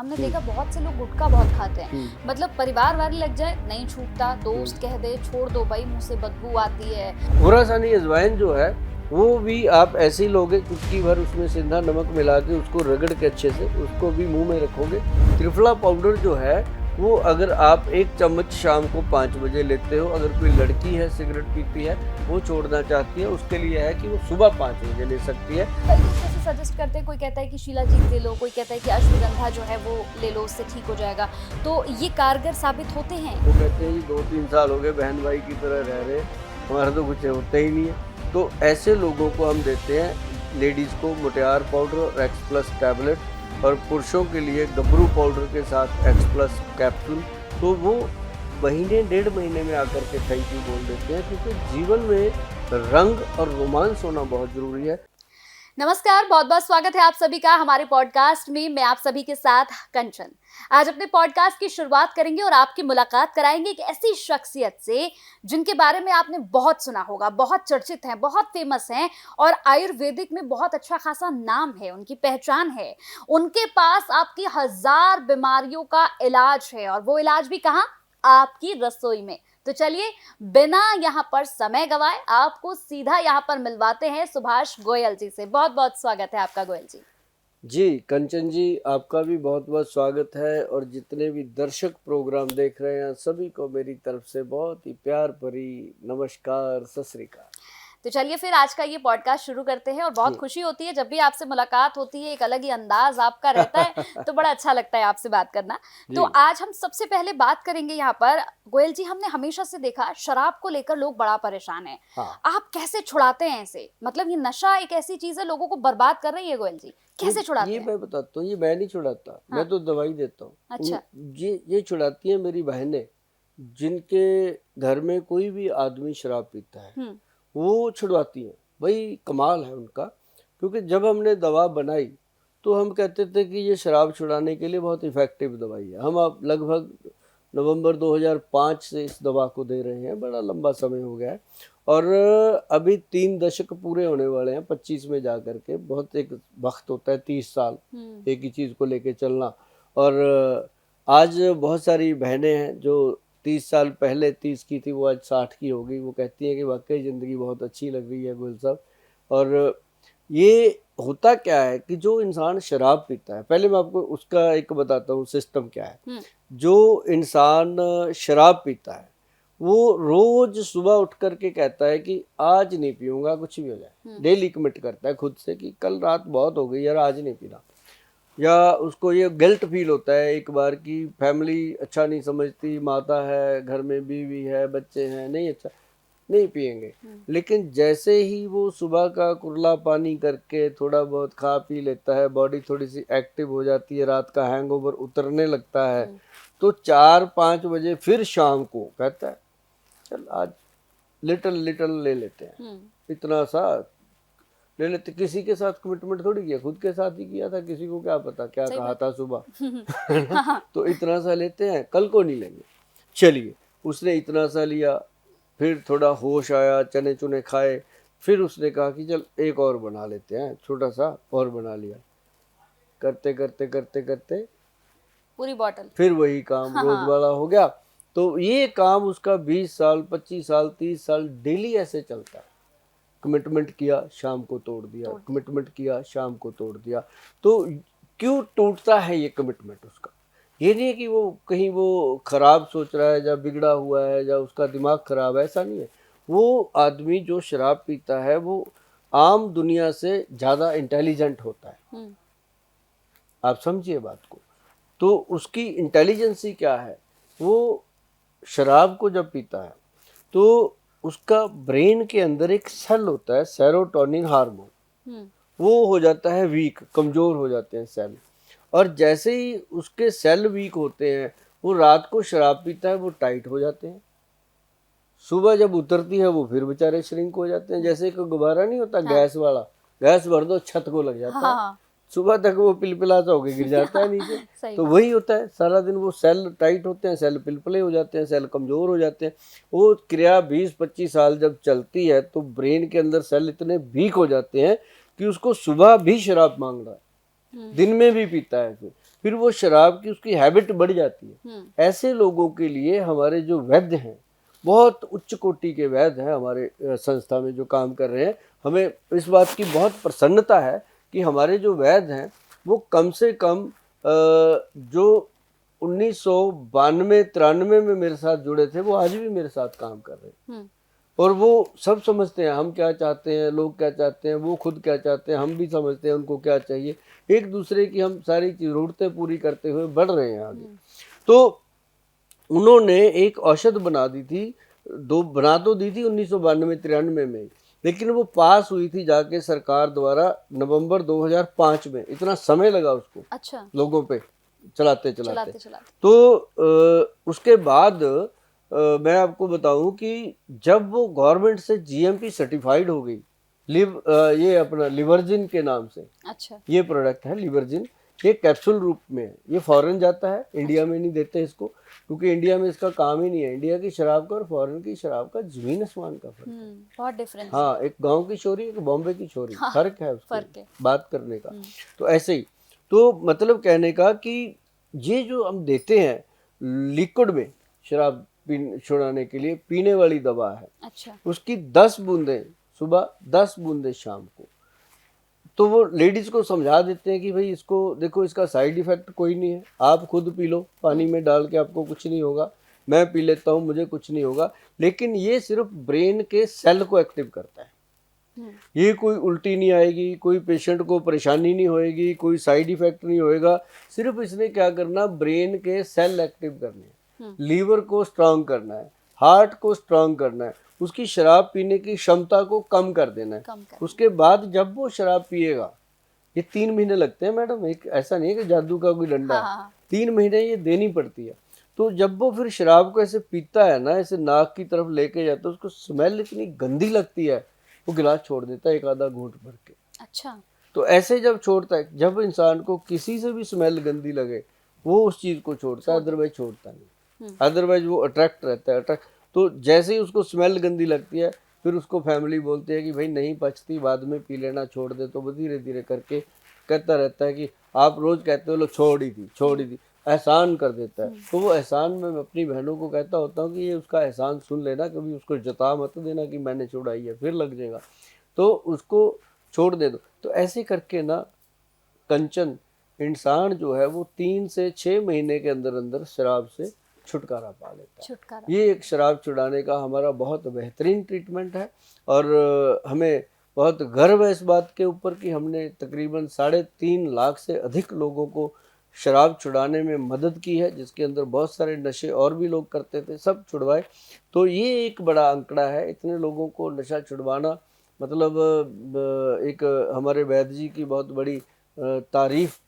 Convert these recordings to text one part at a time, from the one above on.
हमने देखा बहुत से लोग गुटखा बहुत खाते हैं, मतलब परिवार वाले लग जाए नहीं छूटता, दोस्त कह दे छोड़ दो भाई मुंह से बदबू आती है। खुरासानी अजवाइन जो है वो भी आप ऐसे ही लोगे, चुटकी भर उसमें सिंधा नमक मिला के उसको रगड़ के अच्छे से उसको भी मुंह में रखोगे। त्रिफला पाउडर जो है वो अगर आप 1 चम्मच शाम को 5 बजे लेते हो, अगर कोई लड़की है सिगरेट पीती है वो छोड़ना चाहती है, उसके लिए है कि वो सुबह 5 बजे ले सकती है। कई लोग जैसे सजेस्ट करते हैं, कोई कहता है कि शिलाजीत ले लो, कोई कहता है कि अश्वगंधा जो है वो ले लो, उससे ठीक हो जाएगा। तो ये कारगर साबित होते हैं। वो कहते हैं जी 2-3 साल हो गए बहन भाई की तरह रह रहे, हमारा तो कुछ होता ही नहीं है। तो ऐसे लोगों को हम देते हैं, लेडीज़ को मोटियार पाउडर और एक्स प्लस टैबलेट, और पुरुषों के लिए गबरू पाउडर के साथ एक्स प्लस कैप्सूल। तो वो महीने 1.5 महीने में आकर के थैंक यू बोल देते हैं, क्योंकि जीवन में रंग और रोमांस होना बहुत ज़रूरी है। नमस्कार, बहुत बहुत स्वागत है आप सभी का हमारे पॉडकास्ट में। मैं आप सभी के साथ कंचन। आज अपने पॉडकास्ट की शुरुआत करेंगे और आपकी मुलाकात कराएंगे एक ऐसी शख्सियत से जिनके बारे में आपने बहुत सुना होगा, बहुत चर्चित हैं, बहुत फेमस हैं और आयुर्वेदिक में बहुत अच्छा खासा नाम है, उनकी पहचान है। उनके पास आपकी 1000 बीमारियों का इलाज है और वो इलाज भी कहाँ? आपकी रसोई में। तो चलिए बिना यहाँ पर समय गवाए आपको सीधा यहाँ पर मिलवाते हैं सुभाष गोयल जी से। बहुत बहुत स्वागत है आपका गोयल जी। जी कंचन जी, आपका भी बहुत बहुत स्वागत है, और जितने भी दर्शक प्रोग्राम देख रहे हैं सभी को मेरी तरफ से बहुत ही प्यार भरी नमस्कार, सत श्री अकाल। तो चलिए फिर आज का ये पॉडकास्ट शुरू करते हैं और बहुत खुशी होती है जब भी आपसे मुलाकात होती है, एक अलग ही अंदाज आपका रहता है तो बड़ा अच्छा लगता है आपसे बात करना। तो आज हम सबसे पहले बात करेंगे यहाँ पर गोयल जी, हमने हमेशा से देखा शराब को लेकर लोग बड़ा परेशान है। आप कैसे छुड़ाते हैं इसे? मतलब ये नशा एक ऐसी चीज है लोगों को बर्बाद कर रही है। गोयल जी कैसे छुड़ाते हैं? ये मैं बताता हूँ, ये मैं नहीं छुड़ाता, मैं तो दवाई देता हूँ। अच्छा। ये छुड़ाती है मेरी बहनें, जिनके घर में कोई भी आदमी शराब पीता है वो छुड़वाती हैं। भाई कमाल है उनका, क्योंकि जब हमने दवा बनाई तो हम कहते थे कि ये शराब छुड़ाने के लिए बहुत इफ़ेक्टिव दवाई है। हम अब लगभग नवंबर 2005 से इस दवा को दे रहे हैं, बड़ा लंबा समय हो गया है, और अभी 3 दशक पूरे होने वाले हैं 25 में जा कर के। बहुत एक वक्त होता है 30 साल एक ही चीज़ को लेके चलना। और आज बहुत सारी बहनें हैं जो 30 साल पहले 30 की थी वो आज 60 की हो गई। वो कहती हैं कि वाकई ज़िंदगी बहुत अच्छी लग रही है गोयल साहब। और ये होता क्या है कि जो इंसान शराब पीता है, पहले मैं आपको उसका एक बताता हूँ सिस्टम क्या है। जो इंसान शराब पीता है वो रोज सुबह उठ करके कहता है कि आज नहीं पीऊंगा कुछ भी हो जाए। डेली कमिट करता है खुद से कि कल रात बहुत हो गई यार, आज नहीं पीना। या उसको ये गिल्ट फील होता है एक बार की फैमिली अच्छा नहीं समझती, माता है घर में, बीवी है, बच्चे हैं, नहीं अच्छा नहीं पिएंगे। लेकिन जैसे ही वो सुबह का कुरला पानी करके थोड़ा बहुत खा पी लेता है, बॉडी थोड़ी सी एक्टिव हो जाती है, रात का हैंगओवर उतरने लगता है, तो 4-5 बजे फिर शाम को कहता है चल आज लिटल लिटल ले लेते हैं, इतना सा ले लेते। किसी के साथ कमिटमेंट थोड़ी किया, खुद के साथ ही किया था, किसी को क्या पता क्या कहा था सुबह। तो इतना सा लेते हैं, कल को नहीं लेंगे। चलिए उसने इतना सा लिया, फिर थोड़ा होश आया, चने चुने खाए, फिर उसने कहा कि चल एक और बना लेते हैं, छोटा सा और बना लिया। करते करते करते करते पूरी बॉटल, फिर वही काम रोज वाला हो गया। तो ये काम उसका 20 साल 25 साल 30 साल डेली ऐसे चलता है। कमिटमेंट किया शाम को तोड़ दिया, कमिटमेंट किया शाम को तोड़ दिया। तो क्यों टूटता है ये कमिटमेंट उसका? ये नहीं है कि वो कहीं वो खराब सोच रहा है या बिगड़ा हुआ है या उसका दिमाग खराब है, ऐसा नहीं है। वो आदमी जो शराब पीता है वो आम दुनिया से ज़्यादा इंटेलिजेंट होता है। आप समझिए बात को। तो उसकी इंटेलिजेंसी क्या है, वो शराब को जब पीता है तो उसका ब्रेन के अंदर एक सेल होता है, सेरोटोनिन हार्मोन, वो हो जाता है वीक, कमज़ोर हो जाते हैं सेल। और जैसे ही उसके सेल वीक होते हैं वो रात को शराब पीता है, वो टाइट हो जाते हैं। सुबह जब उतरती है वो फिर बेचारे श्रिंक हो जाते हैं। जैसे कोई गुब्बारा नहीं होता गैस वाला, गैस भर दो छत को लग जाता है, सुबह तक वो पिलपिला सा होकर गिर जाता है नीचे। तो वही होता है सारा दिन, वो सेल टाइट होते हैं, सेल पिलपिले हो जाते हैं, सेल कमज़ोर हो जाते हैं। वो क्रिया 20-25 साल जब चलती है तो ब्रेन के अंदर सेल इतने वीक हो जाते हैं कि उसको सुबह भी शराब मांग रहा है, दिन में भी पीता है। फिर फिर वो शराब की उसकी हैबिट बढ़ जाती है। ऐसे लोगों के लिए हमारे जो वैद्य हैं, बहुत उच्च कोटि के वैद्य हैं हमारे संस्था में जो काम कर रहे हैं, हमें इस बात की बहुत प्रसन्नता है कि हमारे जो वैद्य हैं वो कम से कम जो 1992-93 में मेरे साथ जुड़े थे वो आज भी मेरे साथ काम कर रहे हैं। और वो सब समझते हैं हम क्या चाहते हैं, लोग क्या चाहते हैं, वो खुद क्या चाहते हैं, हम भी समझते हैं उनको क्या चाहिए। एक दूसरे की हम सारी ज़रूरतें पूरी करते हुए बढ़ रहे हैं आगे। तो उन्होंने एक औषध बना दी थी, बना तो दी थी 1992-93 में, लेकिन वो पास हुई थी जाके सरकार द्वारा नवंबर 2005 में। इतना समय लगा उसको, अच्छा, लोगों पे चलाते चलाते। तो उसके बाद मैं आपको बताऊं कि जब वो गवर्नमेंट से जीएमपी सर्टिफाइड हो गई, ये अपना लिवर्जिन के नाम से, अच्छा, ये प्रोडक्ट है लिवर्जिन, ये कैप्सूल रूप में है, ये फॉरेन जाता है, इंडिया में नहीं देते इसको, क्योंकि इंडिया में इसका काम ही नहीं है। इंडिया की शराब का और फॉरेन की शराब का जमीन आसमान का फर्क है, बहुत डिफरेंस। हाँ, एक गांव की छोरी, एक बॉम्बे की छोरी, हाँ, फर्क है उसका, बात करने का। तो ऐसे ही, तो मतलब कहने का कि ये जो हम देते हैं लिक्विड में शराब छुड़ाने के लिए, पीने वाली दवा है, अच्छा, उसकी 10 बूंदें सुबह, 10 बूंदें शाम को। तो वो लेडीज को समझा देते हैं कि भाई इसको देखो, इसका साइड इफेक्ट कोई नहीं है, आप खुद पी लो पानी में डाल के, आपको कुछ नहीं होगा, मैं पी लेता हूँ, मुझे कुछ नहीं होगा। लेकिन ये सिर्फ ब्रेन के सेल को एक्टिव करता है, ये कोई उल्टी नहीं आएगी, कोई पेशेंट को परेशानी नहीं होएगी, कोई साइड इफेक्ट नहीं होएगा। सिर्फ इसने क्या करना, ब्रेन के सेल एक्टिव करने हैं, लीवर को स्ट्रांग करना है, हार्ट को स्ट्रांग करना है, उसकी शराब पीने की क्षमता को कम कर देना है। उसके बाद जब वो शराब पिएगा, ये 3 महीने लगते हैं मैडम, एक ऐसा नहीं है कि जादू का कोई डंडा है, हाँ। 3 महीने ये देनी पड़ती है। तो जब वो फिर शराब को ऐसे पीता है ना, ऐसे नाक की तरफ लेके जाता है, उसको स्मेल इतनी गंदी लगती है, वो गिलास छोड़ देता है एक आधा घूंट भर के। अच्छा, तो ऐसे जब छोड़ता है, जब इंसान को किसी से भी स्मेल गंदी लगे वो उस चीज को छोड़ता है, अदरवाइज छोड़ता नहीं, अदरवाइज वो अट्रैक्ट रहता है, अट्रैक्ट। तो जैसे ही उसको स्मेल गंदी लगती है, फिर उसको फैमिली बोलती है कि भाई नहीं पचती, बाद में पी लेना, छोड़ दे। तो वो धीरे धीरे करके कहता रहता है कि आप रोज कहते हो लो छोड़ ही दी, एहसान कर देता है। तो वो एहसान में मैं अपनी बहनों को कहता होता हूँ कि ये उसका एहसान सुन लेना, कभी उसको जता मत देना कि मैंने छोड़ाई है, फिर लग जाएगा, तो उसको छोड़ दे दो। तो ऐसे करके ना कंचन, इंसान जो है वो 3 से 6 महीने के अंदर अंदर शराब से छुटकारा पा लेता है। ये एक शराब छुड़ाने का हमारा बहुत बेहतरीन ट्रीटमेंट है, और हमें बहुत गर्व है इस बात के ऊपर कि हमने तकरीबन 3.5 लाख से अधिक लोगों को शराब छुड़ाने में मदद की है, जिसके अंदर बहुत सारे नशे और भी लोग करते थे, सब छुड़वाए। तो ये एक बड़ा आंकड़ा है, इतने लोगों को नशा छुड़वाना, मतलब एक हमारे वैद्य जी की बहुत बड़ी तारीफ,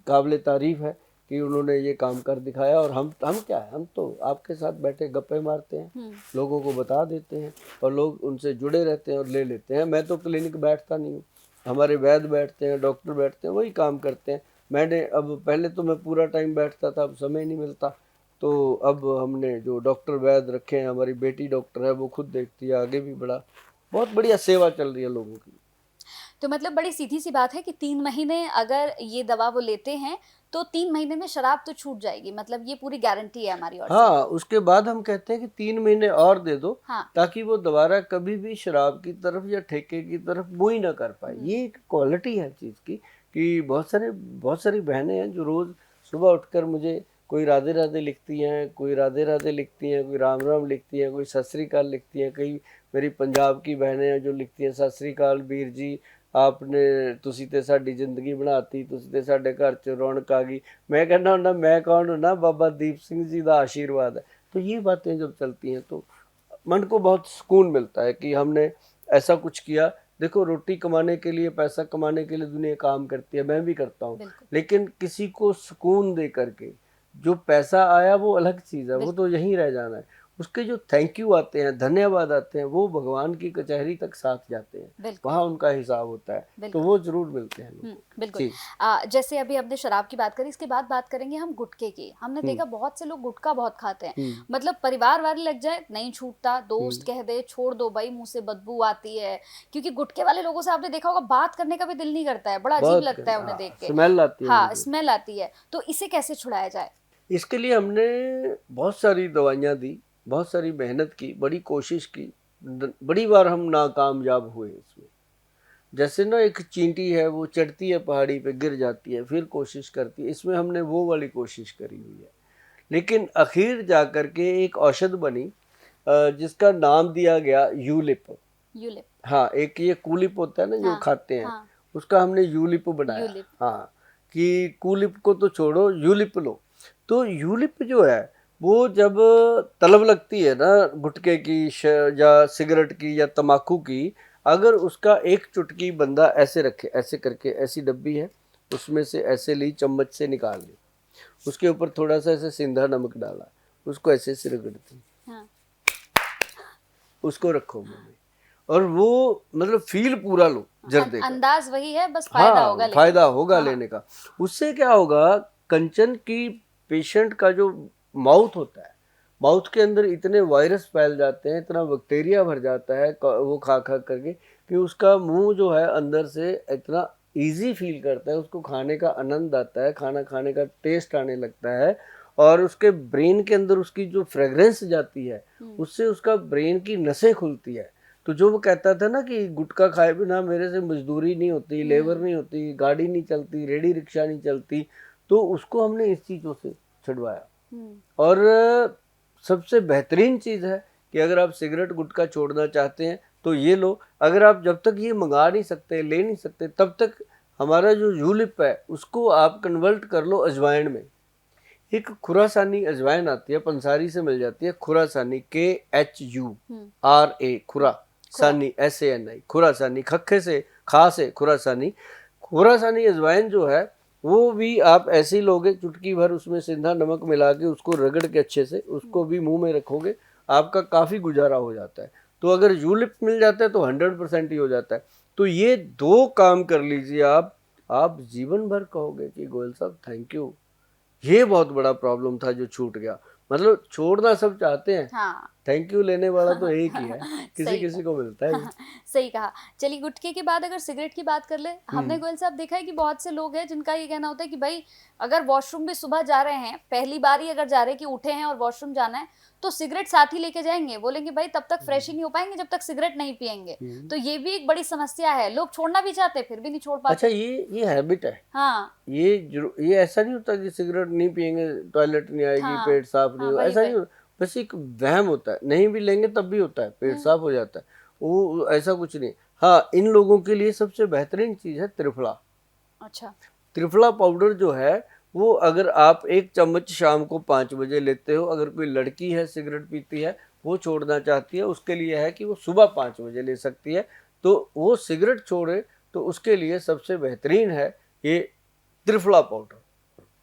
काबिल तारीफ है कि उन्होंने ये काम कर दिखाया। और हम क्या है, हम तो आपके साथ बैठे गप्पे मारते हैं, लोगों को बता देते हैं, और लोग उनसे जुड़े रहते हैं और ले लेते हैं। मैं तो क्लिनिक बैठता नहीं हूँ, हमारे वैद्य बैठते हैं, डॉक्टर बैठते हैं, वही काम करते हैं। मैंने अब, पहले तो मैं पूरा टाइम बैठता था, अब समय नहीं मिलता, तो अब हमने जो डॉक्टर वैद्य रखे हैं, हमारी बेटी डॉक्टर है, वो खुद देखती है, आगे भी बहुत बढ़िया सेवा चल रही है लोगों की। तो मतलब बड़ी सीधी सी बात है कि 3 महीने अगर ये दवा वो लेते हैं तो 3 महीने में शराब तो छूट जाएगी, मतलब ये पूरी गारंटी है हमारी ओर से। हाँ, उसके बाद हम कहते हैं कि 3 महीने और दे दो, हाँ, ताकि वो दोबारा कभी भी शराब की तरफ या ठेके की तरफ मुँह ही ना कर पाए। ये एक क्वालिटी है चीज़ की, कि बहुत सारी बहनें हैं जो रोज़ सुबह उठकर मुझे कोई राधे राधे लिखती हैं, कोई राधे राधे लिखती हैं, कोई राम राम लिखती हैं, कोई सत श्री अकाल लिखती हैं। कई मेरी पंजाब की बहनें हैं जो लिखती हैं, सत श्री अकाल ਵੀਰ जी, आपने तुसी ते साडी जिंदगी बनाती, तुसी ते साडे घर च रौनक आ गई। मैं कहना हुंदा मैं कौन हुंदा, बाबा दीप सिंह जी का आशीर्वाद है। तो ये बातें जब चलती हैं तो मन को बहुत सुकून मिलता है कि हमने ऐसा कुछ किया। देखो, रोटी कमाने के लिए, पैसा कमाने के लिए दुनिया काम करती है, मैं भी करता हूँ, लेकिन किसी को सुकून दे करके जो पैसा आया वो अलग चीज़ है, वो तो यहीं रह जाना है। उसके जो थैंक यू आते हैं, धन्यवाद आते हैं, वो भगवान की कचहरी तक साथ जाते हैं, वहाँ उनका हिसाब होता है, तो वो जरूर मिलते हैं लोगों को। बिल्कुल। जैसे अभी हमने शराब की बात करी, इसके बाद बात करेंगे हम गुटखे की। हमने देखा बहुत से लोग गुटखा बहुत खाते हैं, मतलब परिवार वाले लग जाए नहीं छूटता, दोस्त कह दे छोड़ दो भाई मुंह से बदबू आती है, क्योंकि गुटखे वाले लोगों से आपने देखा होगा बात करने का भी दिल नहीं करता है, बड़ा अजीब लगता है उन्हें देख के, स्मेल आती है। हाँ स्मेल आती है। तो इसे कैसे छुड़ाया जाए? इसके लिए हमने बहुत सारी दवाइयाँ दी, बहुत सारी मेहनत की, बड़ी कोशिश की, बड़ी बार हम नाकामयाब हुए इसमें। जैसे ना एक चींटी है, वो चढ़ती है पहाड़ी पे, गिर जाती है, फिर कोशिश करती है, इसमें हमने वो वाली कोशिश करी हुई है। लेकिन आखिर जा करके एक औषध बनी जिसका नाम दिया गया यूलिप। हाँ, एक ये कूलिप होता है ना जो खाते हैं, उसका हमने यूलिप बनाया। हाँ, कि कूलिप को तो छोड़ो, यूलिप लो। तो यूलिप जो है वो जब तलब लगती है ना गुटखे की या सिगरेट की या तम्बाकू की, अगर उसका एक चुटकी बंदा ऐसे रखे, ऐसे करके, ऐसी डब्बी है उसमें से ऐसे ली, चम्मच से निकाल ली, उसके ऊपर थोड़ा सा ऐसे सिंधा नमक डाला, उसको ऐसे से रगड़ती, उसको रखो मुंह में, और वो मतलब फील पूरा लो जर्दे का। अंदाज वही है, बस फायदा होगा, फायदा होगा लेने का। उससे क्या होगा, कंचन की पेशेंट का जो माउथ होता है, माउथ के अंदर इतने वायरस फैल जाते हैं, इतना बैक्टीरिया भर जाता है वो खा करके, कि उसका मुंह जो है अंदर से इतना इजी फील करता है, उसको खाने का आनंद आता है, खाना खाने का टेस्ट आने लगता है, और उसके ब्रेन के अंदर उसकी जो फ्रेग्रेंस जाती है, उससे उसका ब्रेन की नसें खुलती है। तो जो वो कहता था ना कि गुटखा खाए बिना मेरे से मजदूरी नहीं होती, लेबर नहीं होती, गाड़ी नहीं चलती, रेडी रिक्शा नहीं चलती, तो उसको हमने इस चीज़ों से छुड़वाया। और सबसे बेहतरीन चीज़ है कि अगर आप सिगरेट गुटखा छोड़ना चाहते हैं तो ये लो। अगर आप जब तक ये मंगा नहीं सकते, ले नहीं सकते, तब तक हमारा जो यूलिप है उसको आप कन्वर्ट कर लो अजवाइन में। एक खुरासानी अजवाइन आती है, पंसारी से मिल जाती है, खुरासानी, KHURA, खुरासानी, SANI, खुरासानी, खखे से, खा से खुरासानी। खुरासानी अजवाइन जो है वो भी आप ऐसे ही लोगे, चुटकी भर उसमें सिंधा नमक मिला के उसको रगड़ के अच्छे से, उसको भी मुंह में रखोगे, आपका काफ़ी गुजारा हो जाता है। तो अगर यूलिप मिल जाता है तो 100% ही हो जाता है। तो ये 2 काम कर लीजिए आप जीवन भर कहोगे कि गोयल साहब थैंक यू, ये बहुत बड़ा प्रॉब्लम था जो छूट गया। मतलब छोड़ना सब चाहते हैं, थैंक यू लेने वाला तो एक ही है, किसी किसी को मिलता है। सही कहा। चलिए गुटखे के बाद अगर सिगरेट की बात कर ले, हमने गोयल साहब देखा है कि बहुत से लोग हैं जिनका ये कहना होता है कि भाई अगर वॉशरूम भी सुबह जा रहे हैं, पहली बार ही अगर जा रहे हैं कि उठे हैं और वॉशरूम जाना है, तो सिगरेट साथ ही लेके जाएंगे, बोलेंगे भाई तब तक फ्रेश ही नहीं हो पाएंगे जब तक सिगरेट नहीं पियेंगे। तो ये भी एक बड़ी समस्या है, लोग छोड़ना भी चाहते हैं फिर भी नहीं छोड़ पाते। अच्छा, ये हैबिट है। हाँ, ये ऐसा नहीं होता कि सिगरेट नहीं पियेंगे टॉयलेट नहीं आएगी, पेट साफ नहीं होगा, ऐसा नहीं होता। बस एक वहम होता है, नहीं भी लेंगे तब भी होता है, पेट साफ हो जाता है, वो ऐसा कुछ नहीं। हाँ, इन लोगों के लिए सबसे बेहतरीन चीज है त्रिफला। अच्छा, त्रिफला पाउडर जो है वो अगर आप 1 चम्मच शाम को 5 बजे लेते हो, अगर कोई लड़की है सिगरेट पीती है, वो छोड़ना चाहती है, उसके लिए है कि वो सुबह 5 बजे ले सकती है, तो वो सिगरेट छोड़े तो उसके लिए सबसे बेहतरीन है ये त्रिफला पाउडर।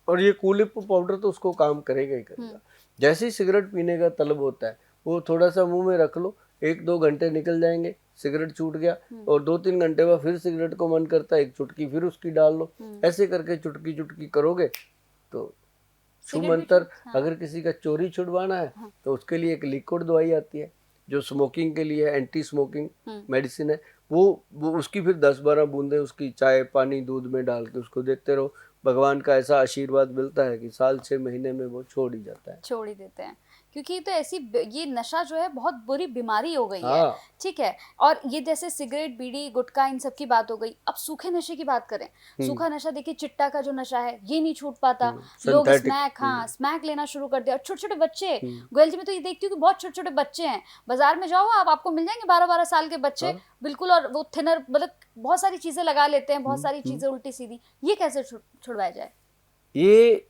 और ये कूलिप पाउडर तो उसको काम करेगा ही करेगा। जैसे ही सिगरेट पीने का तलब होता है, वो थोड़ा सा मुंह में रख लो, 1-2 घंटे निकल जाएंगे, सिगरेट छूट गया, और 2-3 घंटे बाद फिर सिगरेट को मन करता है, एक चुटकी फिर उसकी डाल लो, ऐसे करके चुटकी चुटकी करोगे तो शुभ मंत्र। अगर किसी का चोरी छुड़वाना है तो उसके लिए एक लिक्विड दवाई आती है जो स्मोकिंग के लिए एंटी स्मोकिंग मेडिसिन है, वो उसकी फिर 10-12 बूंदे उसकी चाय पानी दूध में डाल के उसको देते रहो, भगवान का ऐसा आशीर्वाद मिलता है कि साल 6 महीने में वो छोड़ ही जाता है, छोड़ ही देते हैं। क्योंकि तो ऐसी ये नशा जो है बहुत बुरी बीमारी हो गई है, ठीक है। और ये जैसे सिगरेट बीड़ी गुटखा इन सब की बात हो गई, अब सूखे नशे की बात करें। सूखा नशा देखिए, चिट्टा का जो नशा है ये नहीं छूट पाता, लोग स्मैक लेना शुरू कर दिया। और छोटे छोटे बच्चे, गोयल जी में तो ये देखती हूँ कि बहुत छोटे छोटे बच्चे हैं, बाजार में जाओ आप, आपको मिल जाएंगे 12-12 साल के बच्चे, बिल्कुल, और वो थिनर, मतलब बहुत सारी चीजें लगा लेते हैं, बहुत सारी चीजें उल्टी सीधी। ये कैसे छुड़वाया जाए? ये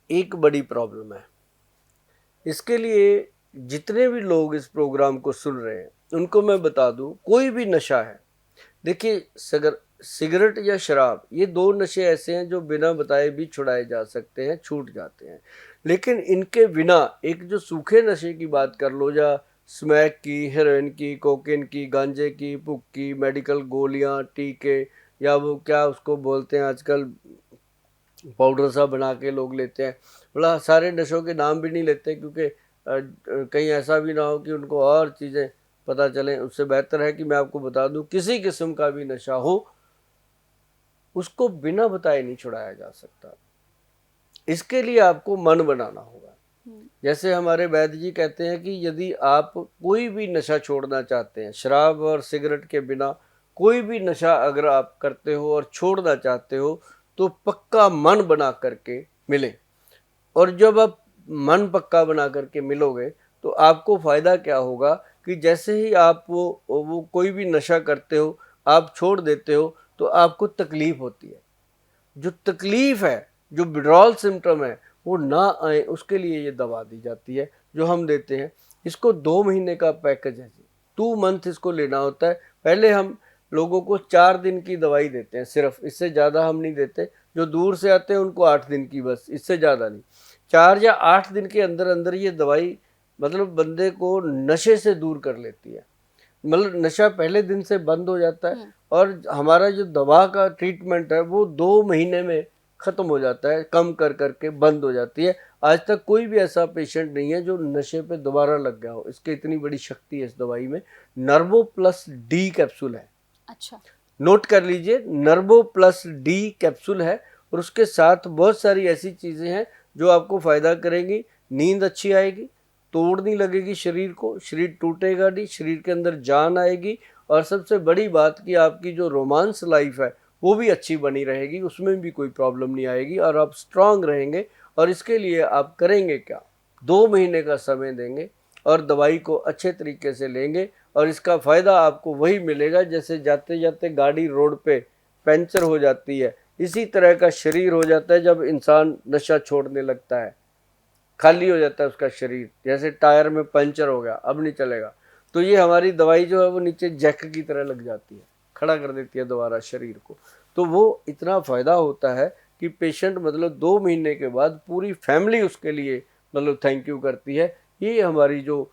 एक बड़ी प्रॉब्लम है। इसके लिए जितने भी लोग इस प्रोग्राम को सुन रहे हैं उनको मैं बता दूं, कोई भी नशा है, देखिए सिगरेट या शराब, ये 2 नशे ऐसे हैं जो बिना बताए भी छुड़ाए जा सकते हैं, छूट जाते हैं। लेकिन इनके बिना एक जो सूखे नशे की बात कर लो, या स्मैक की, हेरोइन की, कोकेन की, गांजे की, पुक की, मेडिकल गोलियां, टीके, या वो क्या उसको बोलते हैं आजकल पाउडर सा बना के लोग लेते हैं। बोला सारे नशों के नाम भी नहीं लेते, क्योंकि कहीं ऐसा भी ना हो कि उनको और चीज़ें पता चलें। उससे बेहतर है कि मैं आपको बता दूं, किसी किस्म का भी नशा हो उसको बिना बताए नहीं छुड़ाया जा सकता। इसके लिए आपको मन बनाना होगा। जैसे हमारे वैद्य जी कहते हैं कि यदि आप कोई भी नशा छोड़ना चाहते हैं, शराब और सिगरेट के बिना कोई भी नशा अगर आप करते हो और छोड़ना चाहते हो, तो पक्का मन बना करके मिले। और जब आप मन पक्का बना करके मिलोगे तो आपको फ़ायदा क्या होगा कि जैसे ही आप वो कोई भी नशा करते हो, आप छोड़ देते हो, तो आपको तकलीफ़ होती है। जो तकलीफ़ है, जो विड्रॉल सिम्टम है, वो ना आए उसके लिए ये दवा दी जाती है जो हम देते हैं। इसको 2 महीने का पैकेज है जी, 2 मंथ इसको लेना होता है। पहले हम लोगों को 4 दिन की दवाई देते हैं सिर्फ, इससे ज़्यादा हम नहीं देते। जो दूर से आते हैं उनको 8 दिन की, बस, इससे ज़्यादा नहीं। 4 या 8 दिन के अंदर अंदर ये दवाई मतलब बंदे को नशे से दूर कर लेती है। मतलब नशा पहले दिन से बंद हो जाता है, और हमारा जो दवा का ट्रीटमेंट है वो 2 महीने में ख़त्म हो जाता है, कम कर करके बंद हो जाती है। आज तक कोई भी ऐसा पेशेंट नहीं है जो नशे पे दोबारा लग गया हो। इसकी इतनी बड़ी शक्ति है इस दवाई में। नर्वो प्लस डी कैप्सूल है। अच्छा, नोट कर लीजिए, नर्वो प्लस डी कैप्सूल है। और उसके साथ बहुत सारी ऐसी चीज़ें हैं जो आपको फ़ायदा करेंगी। नींद अच्छी आएगी, तोड़ नहीं लगेगी शरीर को, शरीर टूटेगा नहीं, शरीर के अंदर जान आएगी। और सबसे बड़ी बात कि आपकी जो रोमांस लाइफ है वो भी अच्छी बनी रहेगी, उसमें भी कोई प्रॉब्लम नहीं आएगी, और आप स्ट्रांग रहेंगे। और इसके लिए आप करेंगे क्या, 2 महीने का समय देंगे और दवाई को अच्छे तरीके से लेंगे, और इसका फ़ायदा आपको वही मिलेगा जैसे जाते जाते गाड़ी रोड पे पंचर हो जाती है, इसी तरह का शरीर हो जाता है जब इंसान नशा छोड़ने लगता है। खाली हो जाता है उसका शरीर, जैसे टायर में पंचर हो गया, अब नहीं चलेगा। तो ये हमारी दवाई जो है वो नीचे जैक की तरह लग जाती है, खड़ा कर देती है दोबारा शरीर को। तो वो इतना फ़ायदा होता है कि पेशेंट मतलब 2 महीने के बाद पूरी फैमिली उसके लिए मतलब थैंक यू करती है। ये हमारी जो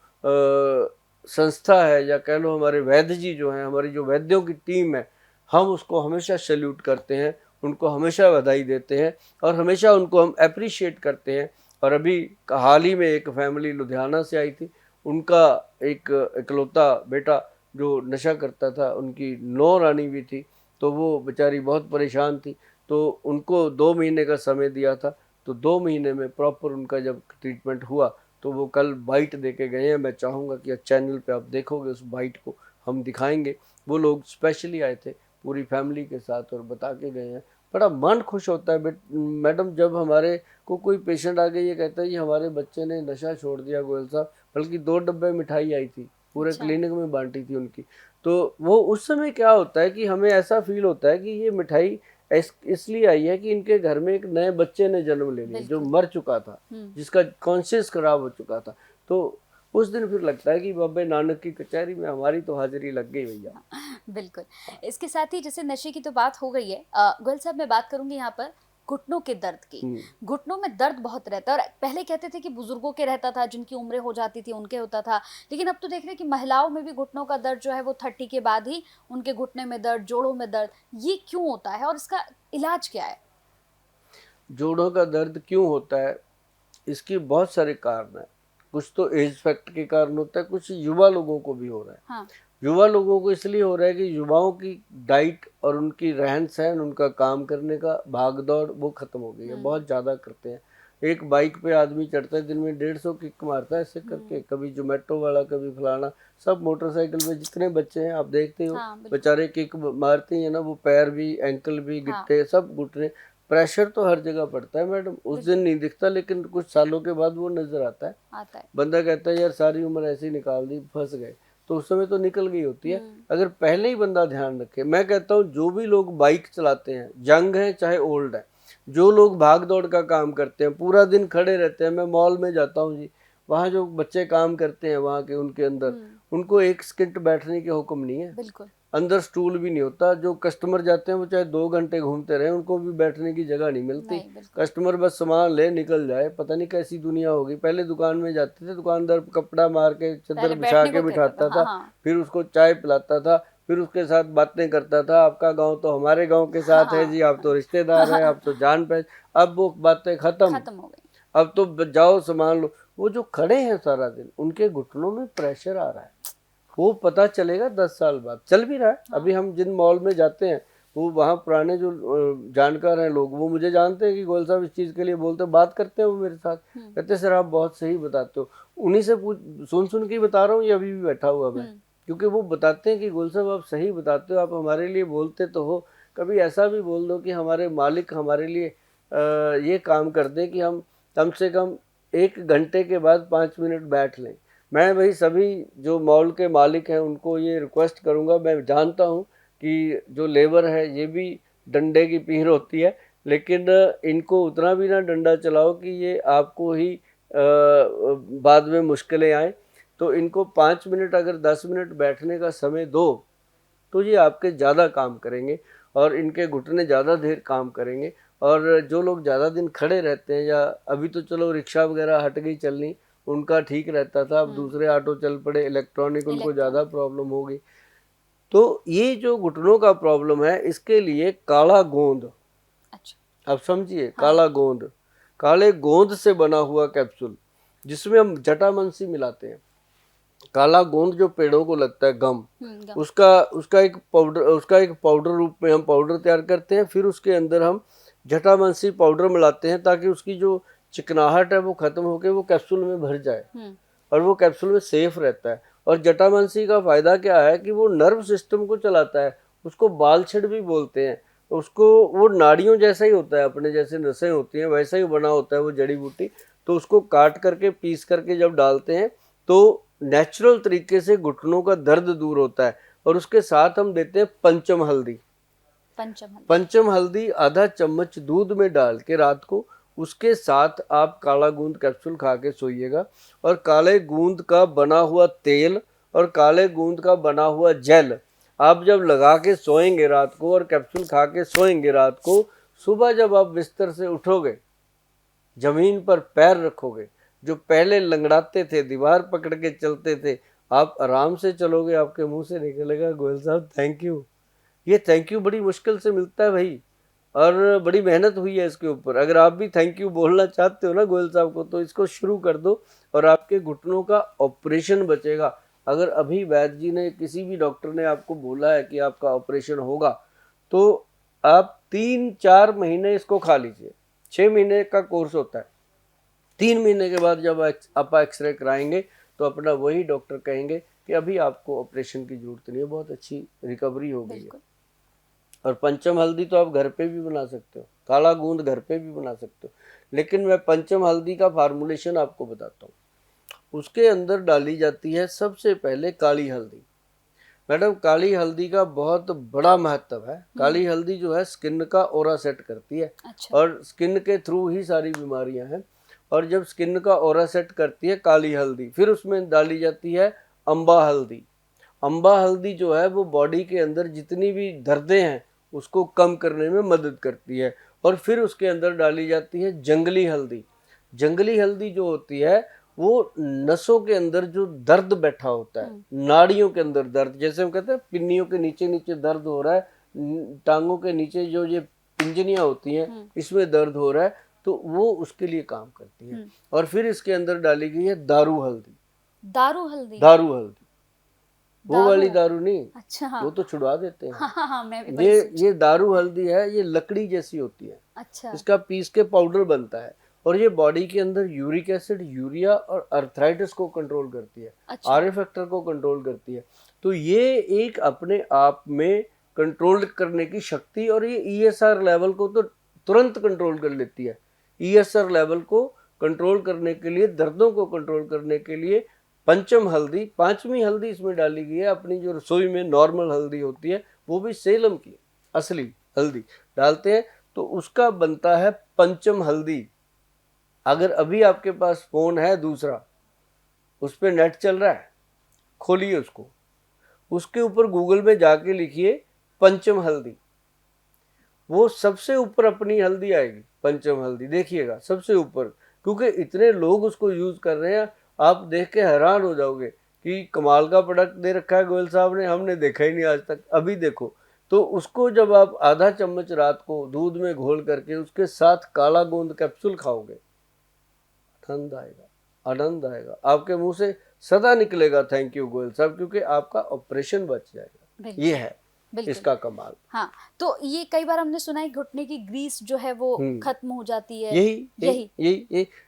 संस्था है, या कह लो हमारे वैद्य जी जो हैं, हमारी जो वैद्यों की टीम है, हम उसको हमेशा सैल्यूट करते हैं, उनको हमेशा बधाई देते हैं, और हमेशा उनको हम अप्रिशिएट करते हैं। और अभी हाल ही में एक फैमिली लुधियाना से आई थी, उनका एक इकलौता बेटा जो नशा करता था, उनकी नौ रानी भी थी, तो वो बेचारी बहुत परेशान थी। तो उनको 2 महीने का समय दिया था, तो 2 महीने में प्रॉपर उनका जब ट्रीटमेंट हुआ, तो वो कल बाइट दे के गए हैं। मैं चाहूँगा कि चैनल पे आप देखोगे, उस बाइट को हम दिखाएंगे। वो लोग स्पेशली आए थे पूरी फैमिली के साथ और बता के गए हैं। बड़ा मन खुश होता है मैडम, जब हमारे को कोई पेशेंट आके ये कहता है कि हमारे बच्चे ने नशा छोड़ दिया गोयल साहब, बल्कि 2 डब्बे मिठाई आई थी, पूरे अच्छा। क्लिनिक में बांटी थी उनकी। तो वो उस समय क्या होता है कि हमें ऐसा फील होता है कि ये मिठाई इसलिए आई है कि इनके घर में एक नए बच्चे ने जन्म ले लिया जो मर चुका था, जिसका कॉन्शियस खराब हो चुका था। तो उस दिन फिर लगता है कि बाबा नानक की कचहरी में हमारी तो हाजिरी लग गई भैया। बिल्कुल। इसके साथ ही जैसे नशे की तो बात हो गई है, गोयल साहब मैं बात करूंगी यहाँ पर घुटनों के दर्द की। घुटनों में दर्द बहुत रहता है, और पहले कहते थे कि बुजुर्गों के रहता था, जिनकी उम्रें हो जाती थी उनके होता था, लेकिन अब तो देख रहे हैं कि महिलाओं में भी घुटनों का दर्द जो है वो 30 के बाद ही उनके घुटने में दर्द, जोड़ों में दर्द। ये क्यों होता है और इसका इलाज क्या है? जोड़ों का दर्द क्यों होता है, इसके बहुत सारे कारण हैं। कुछ तो एज फैक्ट के कारण होता है, कुछ युवा लोगों को भी हो रहा है। हाँ। युवा लोगों को इसलिए हो रहा है कि युवाओं की डाइट और उनकी रहन सहन, उनका काम करने का भाग दौड़ वो खत्म हो गई है, बहुत ज़्यादा करते हैं। एक बाइक पे आदमी चढ़ता है, दिन में 150 किक मारता है ऐसे करके, कभी जोमेटो वाला, कभी फलाना। सब मोटरसाइकिल में जितने बच्चे हैं आप देखते हो, बेचारे किक मारते हैं ना, वो पैर भी, एंकल भी, गिट्टे सब घुटने। प्रेशर तो हर जगह पड़ता है मैडम, उस दिन नहीं दिखता, लेकिन कुछ सालों के बाद वो नजर आता है। बंदा कहता है यार सारी उम्र ऐसे ही निकाल दी, फंस गए। तो उस समय तो निकल गई होती है, अगर पहले ही बंदा ध्यान रखे। मैं कहता हूँ जो भी लोग बाइक चलाते हैं, यंग है चाहे ओल्ड है, जो लोग भाग दौड़ का काम करते हैं, पूरा दिन खड़े रहते हैं, मैं मॉल में जाता हूँ जी, वहाँ जो बच्चे काम करते हैं वहाँ के, उनके अंदर उनको एक सेकंड बैठने के हुक्म नहीं है, बिल्कुल। अंदर स्टूल भी नहीं होता। जो कस्टमर जाते हैं वो चाहे 2 घंटे घूमते रहे, उनको भी बैठने की जगह नहीं मिलती। कस्टमर बस सामान ले निकल जाए। पता नहीं कैसी दुनिया होगी। पहले दुकान में जाते थे, दुकानदार कपड़ा मार के चादर बिछा के बिठाता था, फिर उसको चाय पिलाता था, फिर उसके साथ बातें करता था। आपका गांव तो हमारे गांव के साथ है जी, आप तो रिश्तेदार हैं, आप तो जान पहचान। अब वो बातें खत्म हो गई। अब तो जाओ सामान लो। वो जो खड़े हैं सारा दिन, उनके घुटनों में प्रेशर आ रहा है, वो पता चलेगा 10 साल बाद। चल भी रहा है। अभी हम जिन मॉल में जाते हैं, वो वहाँ पुराने जो जानकार हैं लोग, वो मुझे जानते हैं कि गोयल साहब इस चीज़ के लिए बोलते, बात करते हैं वो मेरे साथ, कहते सर आप बहुत सही बताते हो। उन्हीं से सुन के बता रहा हूँ, ये अभी भी बैठा हुआ मैं, क्योंकि वो बताते हैं कि गोयल साहब आप सही बताते हो, आप हमारे लिए बोलते तो हो, कभी ऐसा भी बोल दो कि हमारे मालिक हमारे लिए ये काम कर दे कि हम कम से कम 1 घंटे के बाद 5 मिनट बैठ लें। मैं भाई सभी जो मॉल के मालिक हैं उनको ये रिक्वेस्ट करूंगा, मैं जानता हूं कि जो लेबर है ये भी डंडे की पीर होती है, लेकिन इनको उतना भी ना डंडा चलाओ कि ये आपको ही बाद में मुश्किलें आए। तो इनको 5 मिनट अगर 10 मिनट बैठने का समय दो तो ये आपके ज़्यादा काम करेंगे और इनके घुटने ज़्यादा देर काम करेंगे। और जो लोग ज़्यादा दिन खड़े रहते हैं, या अभी तो चलो रिक्शा वगैरह हट गई चलनी, उनका ठीक रहता था, अब दूसरे ऑटो चल पड़े इलेक्ट्रॉनिक, उनको ज़्यादा प्रॉब्लम हो गई। तो ये जो घुटनों का प्रॉब्लम है, इसके लिए काला गोंद, अच्छा, अब समझिए, काला गोंद, काले गोंद से बना हुआ कैप्सूल, जिसमें हम जटामांसी मिलाते हैं। काला गोंद जो पेड़ों को लगता है गम, उसका एक पाउडर रूप में हम पाउडर तैयार करते हैं। फिर उसके अंदर हम जटामांसी पाउडर मिलाते हैं, ताकि उसकी जो चिकनाहट है वो खत्म होकर वो कैप्सूल में भर जाए और वो कैप्सूल में सेफ रहता है। और जटामांसी का फायदा क्या है कि वो नर्व सिस्टम को चलाता है। उसको बाल छड़ भी बोलते हैं। उसको, वो नाड़ियों जैसा ही होता है, अपने जैसे नसें होती हैं वैसा ही बना होता है वो जड़ी बूटी। तो उसको काट करके पीस करके जब डालते हैं तो नेचुरल तरीके से घुटनों का दर्द दूर होता है। और उसके साथ हम देते हैं पंचम हल्दी। पंचम हल्दी आधा चम्मच दूध में डाल के रात को, उसके साथ आप काला गूंद कैप्सूल खा के सोइएगा। और काले गूंद का बना हुआ तेल और काले गूंद का बना हुआ जेल आप जब लगा के सोएंगे रात को और कैप्सूल खा के सोएंगे रात को, सुबह जब आप बिस्तर से उठोगे, जमीन पर पैर रखोगे, जो पहले लंगड़ाते थे, दीवार पकड़ के चलते थे, आप आराम से चलोगे। आपके मुंह से निकलेगा गोयल साहब थैंक यू। ये थैंक यू बड़ी मुश्किल से मिलता है भाई, और बड़ी मेहनत हुई है इसके ऊपर। अगर आप भी थैंक यू बोलना चाहते हो ना गोयल साहब को, तो इसको शुरू कर दो और आपके घुटनों का ऑपरेशन बचेगा। अगर अभी वैद्य जी ने, किसी भी डॉक्टर ने आपको बोला है कि आपका ऑपरेशन होगा, तो आप 3-4 महीने इसको खा लीजिए। 6 महीने का कोर्स होता है। 3 महीने के बाद जब आप एक्सरे कराएंगे तो अपना वही डॉक्टर कहेंगे कि अभी आपको ऑपरेशन की जरूरत नहीं है, बहुत अच्छी रिकवरी हो गई है। और पंचम हल्दी तो आप घर पे भी बना सकते हो, काला गूंद घर पे भी बना सकते हो, लेकिन मैं पंचम हल्दी का फार्मूलेशन आपको बताता हूँ। उसके अंदर डाली जाती है सबसे पहले काली हल्दी। मैडम, काली हल्दी का बहुत बड़ा महत्व है। काली हल्दी जो है स्किन का ऑरा सेट करती है। अच्छा। और स्किन के थ्रू ही सारी बीमारियां हैं। और जब स्किन का ऑरा सेट करती है काली हल्दी, फिर उसमें डाली जाती है अम्बा हल्दी। अम्बा हल्दी जो है वो बॉडी के अंदर जितनी भी दर्दें हैं उसको कम करने में मदद करती है। और फिर उसके अंदर डाली जाती है जंगली हल्दी। जंगली हल्दी जो होती है वो नसों के अंदर जो दर्द बैठा होता है, नाड़ियों के अंदर दर्द, जैसे हम कहते हैं पिन्नियों के नीचे नीचे दर्द हो रहा है, टांगों के नीचे जो ये पिंजनियां होती हैं इसमें दर्द हो रहा है, तो वो उसके लिए काम करती है। और फिर इसके अंदर डाली गई है दारू हल्दी। दारू हल्दी, दारू हल्दी, वो वाली दारू नहीं। अच्छा, हाँ। वो तो छुड़वा देते हैं। हाँ, मैं भी ये दारू हल्दी है, ये लकड़ी जैसी होती है। अच्छा। इसका पीस के पाउडर बनता है और ये बॉडी के अंदर यूरिक एसिड, यूरिया और अर्थराइटिस को कंट्रोल करती है। अच्छा। आर फैक्टर को कंट्रोल करती है। तो ये एक अपने आप में कंट्रोल करने की शक्ति, और ये ESR लेवल को तो तुरंत कंट्रोल कर लेती है। ESR लेवल को कंट्रोल करने के लिए, दर्दों को कंट्रोल करने के लिए पंचम हल्दी, 5वीं हल्दी इसमें डाली गई है। अपनी जो रसोई में नॉर्मल हल्दी होती है वो भी सेलम की असली हल्दी डालते हैं, तो उसका बनता है पंचम हल्दी। अगर अभी आपके पास फोन है दूसरा, उस पर नेट चल रहा है, खोलिए उसको, उसके ऊपर गूगल में जाके लिखिए पंचम हल्दी, वो सबसे ऊपर अपनी हल्दी आएगी, पंचम हल्दी देखिएगा सबसे ऊपर, क्योंकि इतने लोग उसको यूज कर रहे हैं, आप देख के हैरान हो जाओगे कि कमाल का प्रोडक्ट दे रखा है गोयल साहब ने, हमने देखा ही नहीं आज तक। अभी देखो, तो उसको जब आप आधा चम्मच रात को दूध में घोल करके उसके साथ काला गोंद कैप्सूल खाओगे, आनंद आएगा, आनंद आएगा, आपके मुंह से सदा निकलेगा थैंक यू गोयल साहब, क्योंकि आपका ऑपरेशन बच जाएगा। ये है इसका कमाल। हाँ, तो ये कई बार हमने सुना है घुटने की ग्रीस जो है वो खत्म हो जाती है।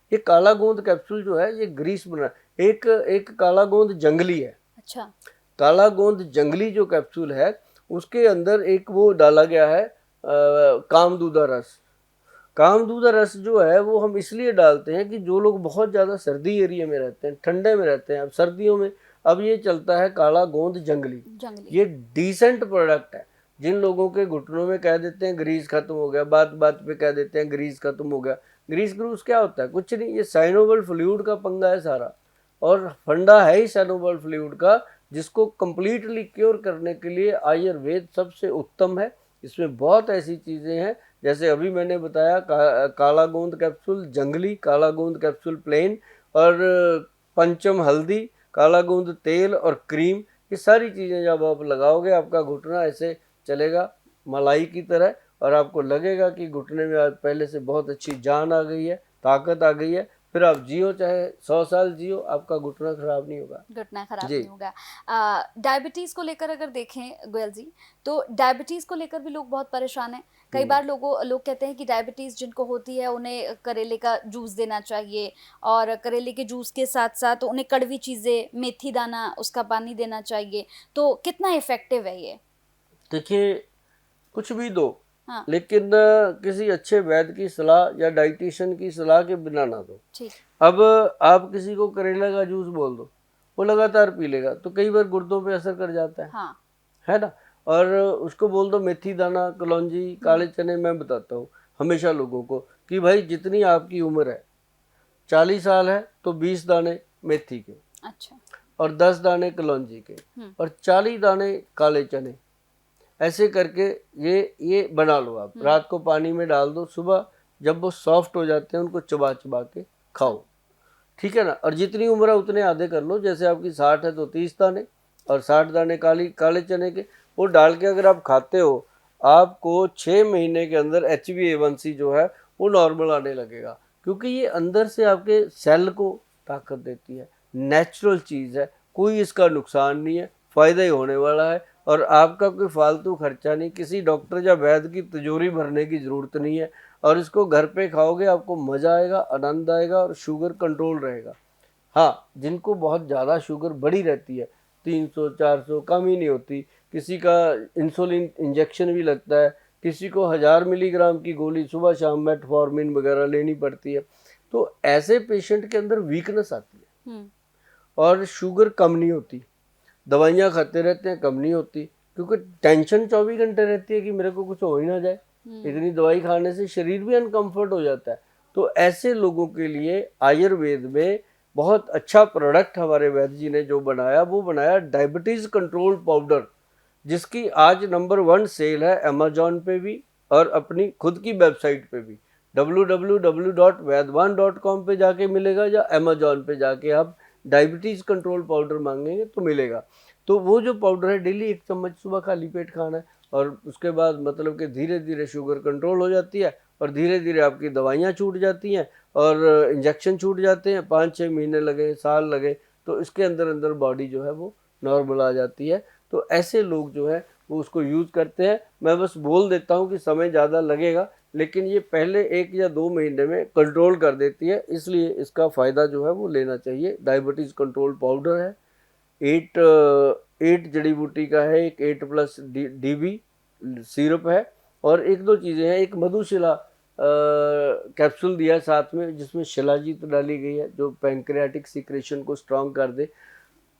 ये काला गोंद कैप्सूल जो है ये ग्रीस बना, एक काला गोंद जंगली है। अच्छा। काला गोंद जंगली जो कैप्सूल है उसके अंदर एक वो डाला गया है कामदूदा रस। कामदूदा रस जो है वो हम इसलिए डालते हैं कि जो लोग बहुत ज़्यादा सर्दी एरिया में रहते हैं, ठंडे में रहते हैं, अब सर्दियों में अब ये चलता है काला गोंद जंगली। ये डिसेंट प्रोडक्ट है। जिन लोगों के घुटनों में कह देते हैं ग्रीस खत्म हो गया, बात बात पे कह देते हैं ग्रीस खत्म हो गया, ग्रीस ग्रूस क्या होता है? कुछ नहीं, ये साइनोवल फ्लूइड का पंगा है सारा, और फंडा है ही साइनोवल फ्लूइड का, जिसको कंप्लीटली क्योर करने के लिए आयुर्वेद सबसे उत्तम है। इसमें बहुत ऐसी चीज़ें हैं, जैसे अभी मैंने बताया काला गोंद कैप्सूल जंगली, काला गोंद कैप्सूल प्लेन, और पंचम हल्दी, काला गोंद तेल और क्रीम, ये सारी चीज़ें जब आप लगाओगे आपका घुटना ऐसे चलेगा मलाई की तरह, और आपको लगेगा कि घुटने में आज पहले से बहुत अच्छी जान आ गई है, ताकत आ गई है। फिर आप जियो चाहे 100 साल जियो, आपका घुटना खराब नहीं होगा, घुटना खराब नहीं होगा। डायबिटीज को लेकर अगर देखें गोयल जी, तो डायबिटीज को लेकर भी लोग बहुत परेशान हैं। कई बार लोग कहते हैं कि डायबिटीज जिनको होती है उन्हें करेले का जूस देना चाहिए, और करेले के जूस के साथ साथ उन्हें कड़वी चीजें, मेथी दाना, उसका पानी देना चाहिए। तो कितना इफेक्टिव है ये? देखिए, कुछ भी दो, हाँ, लेकिन किसी अच्छे वैद्य की सलाह या डाइटिशियन की सलाह के बिना ना दो। ठीक। अब आप किसी को करेला का जूस बोल दो, वो लगातार पी लेगा, तो कई बार गुर्दों पे असर कर जाता है। हाँ। है ना? और उसको बोल दो मेथी दाना, कलौंजी, काले चने। मैं बताता हूँ हमेशा लोगों को कि भाई जितनी आपकी उम्र है, 40 साल है तो 20 दाने मेथी के, अच्छा, और 10 दाने कलौंजी के, और 40 दाने काले चने, ऐसे करके ये बना लो आप। रात को पानी में डाल दो, सुबह जब वो सॉफ्ट हो जाते हैं उनको चबा चबा के खाओ, ठीक है ना? और जितनी उम्र है उतने आधे कर लो, जैसे आपकी 60 है तो 30 दाने, और 60 दाने काले चने के, वो डाल के अगर आप खाते हो, आपको 6 महीने के अंदर HbA1c जो है वो नॉर्मल आने लगेगा, क्योंकि ये अंदर से आपके सेल को ताकत देती है, नेचुरल चीज़ है, कोई इसका नुकसान नहीं है, फ़ायदा ही होने वाला है, और आपका कोई फालतू खर्चा नहीं, किसी डॉक्टर या वैद्य की तिजोरी भरने की ज़रूरत नहीं है। और इसको घर पे खाओगे आपको मज़ा आएगा, आनंद आएगा, और शुगर कंट्रोल रहेगा। हाँ, जिनको बहुत ज़्यादा शुगर बढ़ी रहती है, 300 400 कम ही नहीं होती, किसी का इंसुलिन इंजेक्शन भी लगता है, किसी को 1000 मिलीग्राम की गोली सुबह शाम मेटफॉर्मिन वगैरह लेनी पड़ती है, तो ऐसे पेशेंट के अंदर वीकनेस आती है, और शुगर कम नहीं होती, दवाइयाँ खाते रहते हैं कम नहीं होती, क्योंकि टेंशन 24 घंटे रहती है कि मेरे को कुछ हो ही ना जाए। इतनी दवाई खाने से शरीर भी अनकंफर्ट हो जाता है। तो ऐसे लोगों के लिए आयुर्वेद में बहुत अच्छा प्रोडक्ट हमारे वैद्य जी ने जो बनाया, वो बनाया डायबिटीज कंट्रोल पाउडर, जिसकी आज नंबर 1 सेल है अमेजॉन पे भी और अपनी खुद की वेबसाइट पे भी, www.vaidwan.com पे जाके मिलेगा, या अमेजॉन पे जाके आप डायबिटीज कंट्रोल पाउडर मांगेंगे तो मिलेगा। तो वो जो पाउडर है डेली 1 चम्मच सुबह खाली पेट खाना है, और उसके बाद मतलब कि धीरे धीरे शुगर कंट्रोल हो जाती है, और धीरे धीरे आपकी दवाइयाँ छूट जाती हैं, और इंजेक्शन छूट जाते हैं, 5-6 महीने लगे, साल लगे, तो इसके अंदर अंदर बॉडी जो है वो नॉर्मल आ जाती है। तो ऐसे लोग जो है वो उसको यूज़ करते हैं। मैं बस बोल देता हूँ कि समय ज़्यादा लगेगा, लेकिन ये पहले 1 या 2 महीने में कंट्रोल कर देती है, इसलिए इसका फ़ायदा जो है वो लेना चाहिए। डायबिटीज़ कंट्रोल पाउडर है, 8 जड़ी बूटी का है, एक 8+ DB सिरप है, और 1-2 चीज़ें हैं। एक मधुशिला कैप्सूल दिया है साथ में, जिसमें शिलाजीत डाली गई है जो पैंक्रियाटिक सिक्रेशन को स्ट्रॉन्ग कर दे,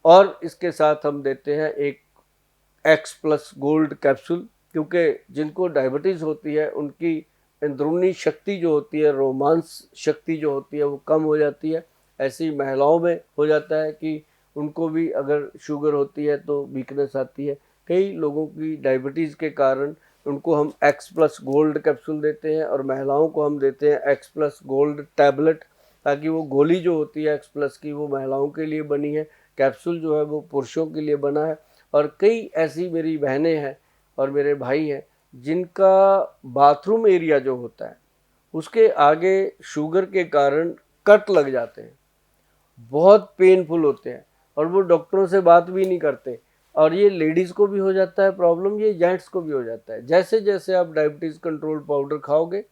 और इसके साथ हम देते हैं एक X+ गोल्ड कैप्सूल, क्योंकि जिनको डायबिटीज़ होती है उनकी अंदरूनी शक्ति जो होती है, रोमांस शक्ति जो होती है वो कम हो जाती है। ऐसी महिलाओं में हो जाता है कि उनको भी अगर शुगर होती है तो वीकनेस आती है। कई लोगों की डायबिटीज़ के कारण उनको हम एक्स प्लस गोल्ड कैप्सूल देते हैं और महिलाओं को हम देते हैं एक्स प्लस गोल्ड टैबलेट, ताकि वो गोली जो होती है एक्स प्लस की वो महिलाओं के लिए बनी है, कैप्सूल जो है वो पुरुषों के लिए बना है। और कई ऐसी मेरी बहनें हैं और मेरे भाई हैं जिनका बाथरूम एरिया जो होता है उसके आगे शुगर के कारण कट लग जाते हैं, बहुत पेनफुल होते हैं और वो डॉक्टरों से बात भी नहीं करते। और ये लेडीज़ को भी हो जाता है प्रॉब्लम, ये जेंट्स को भी हो जाता है। जैसे जैसे आप डायबिटीज़ कंट्रोल पाउडर खाओगे,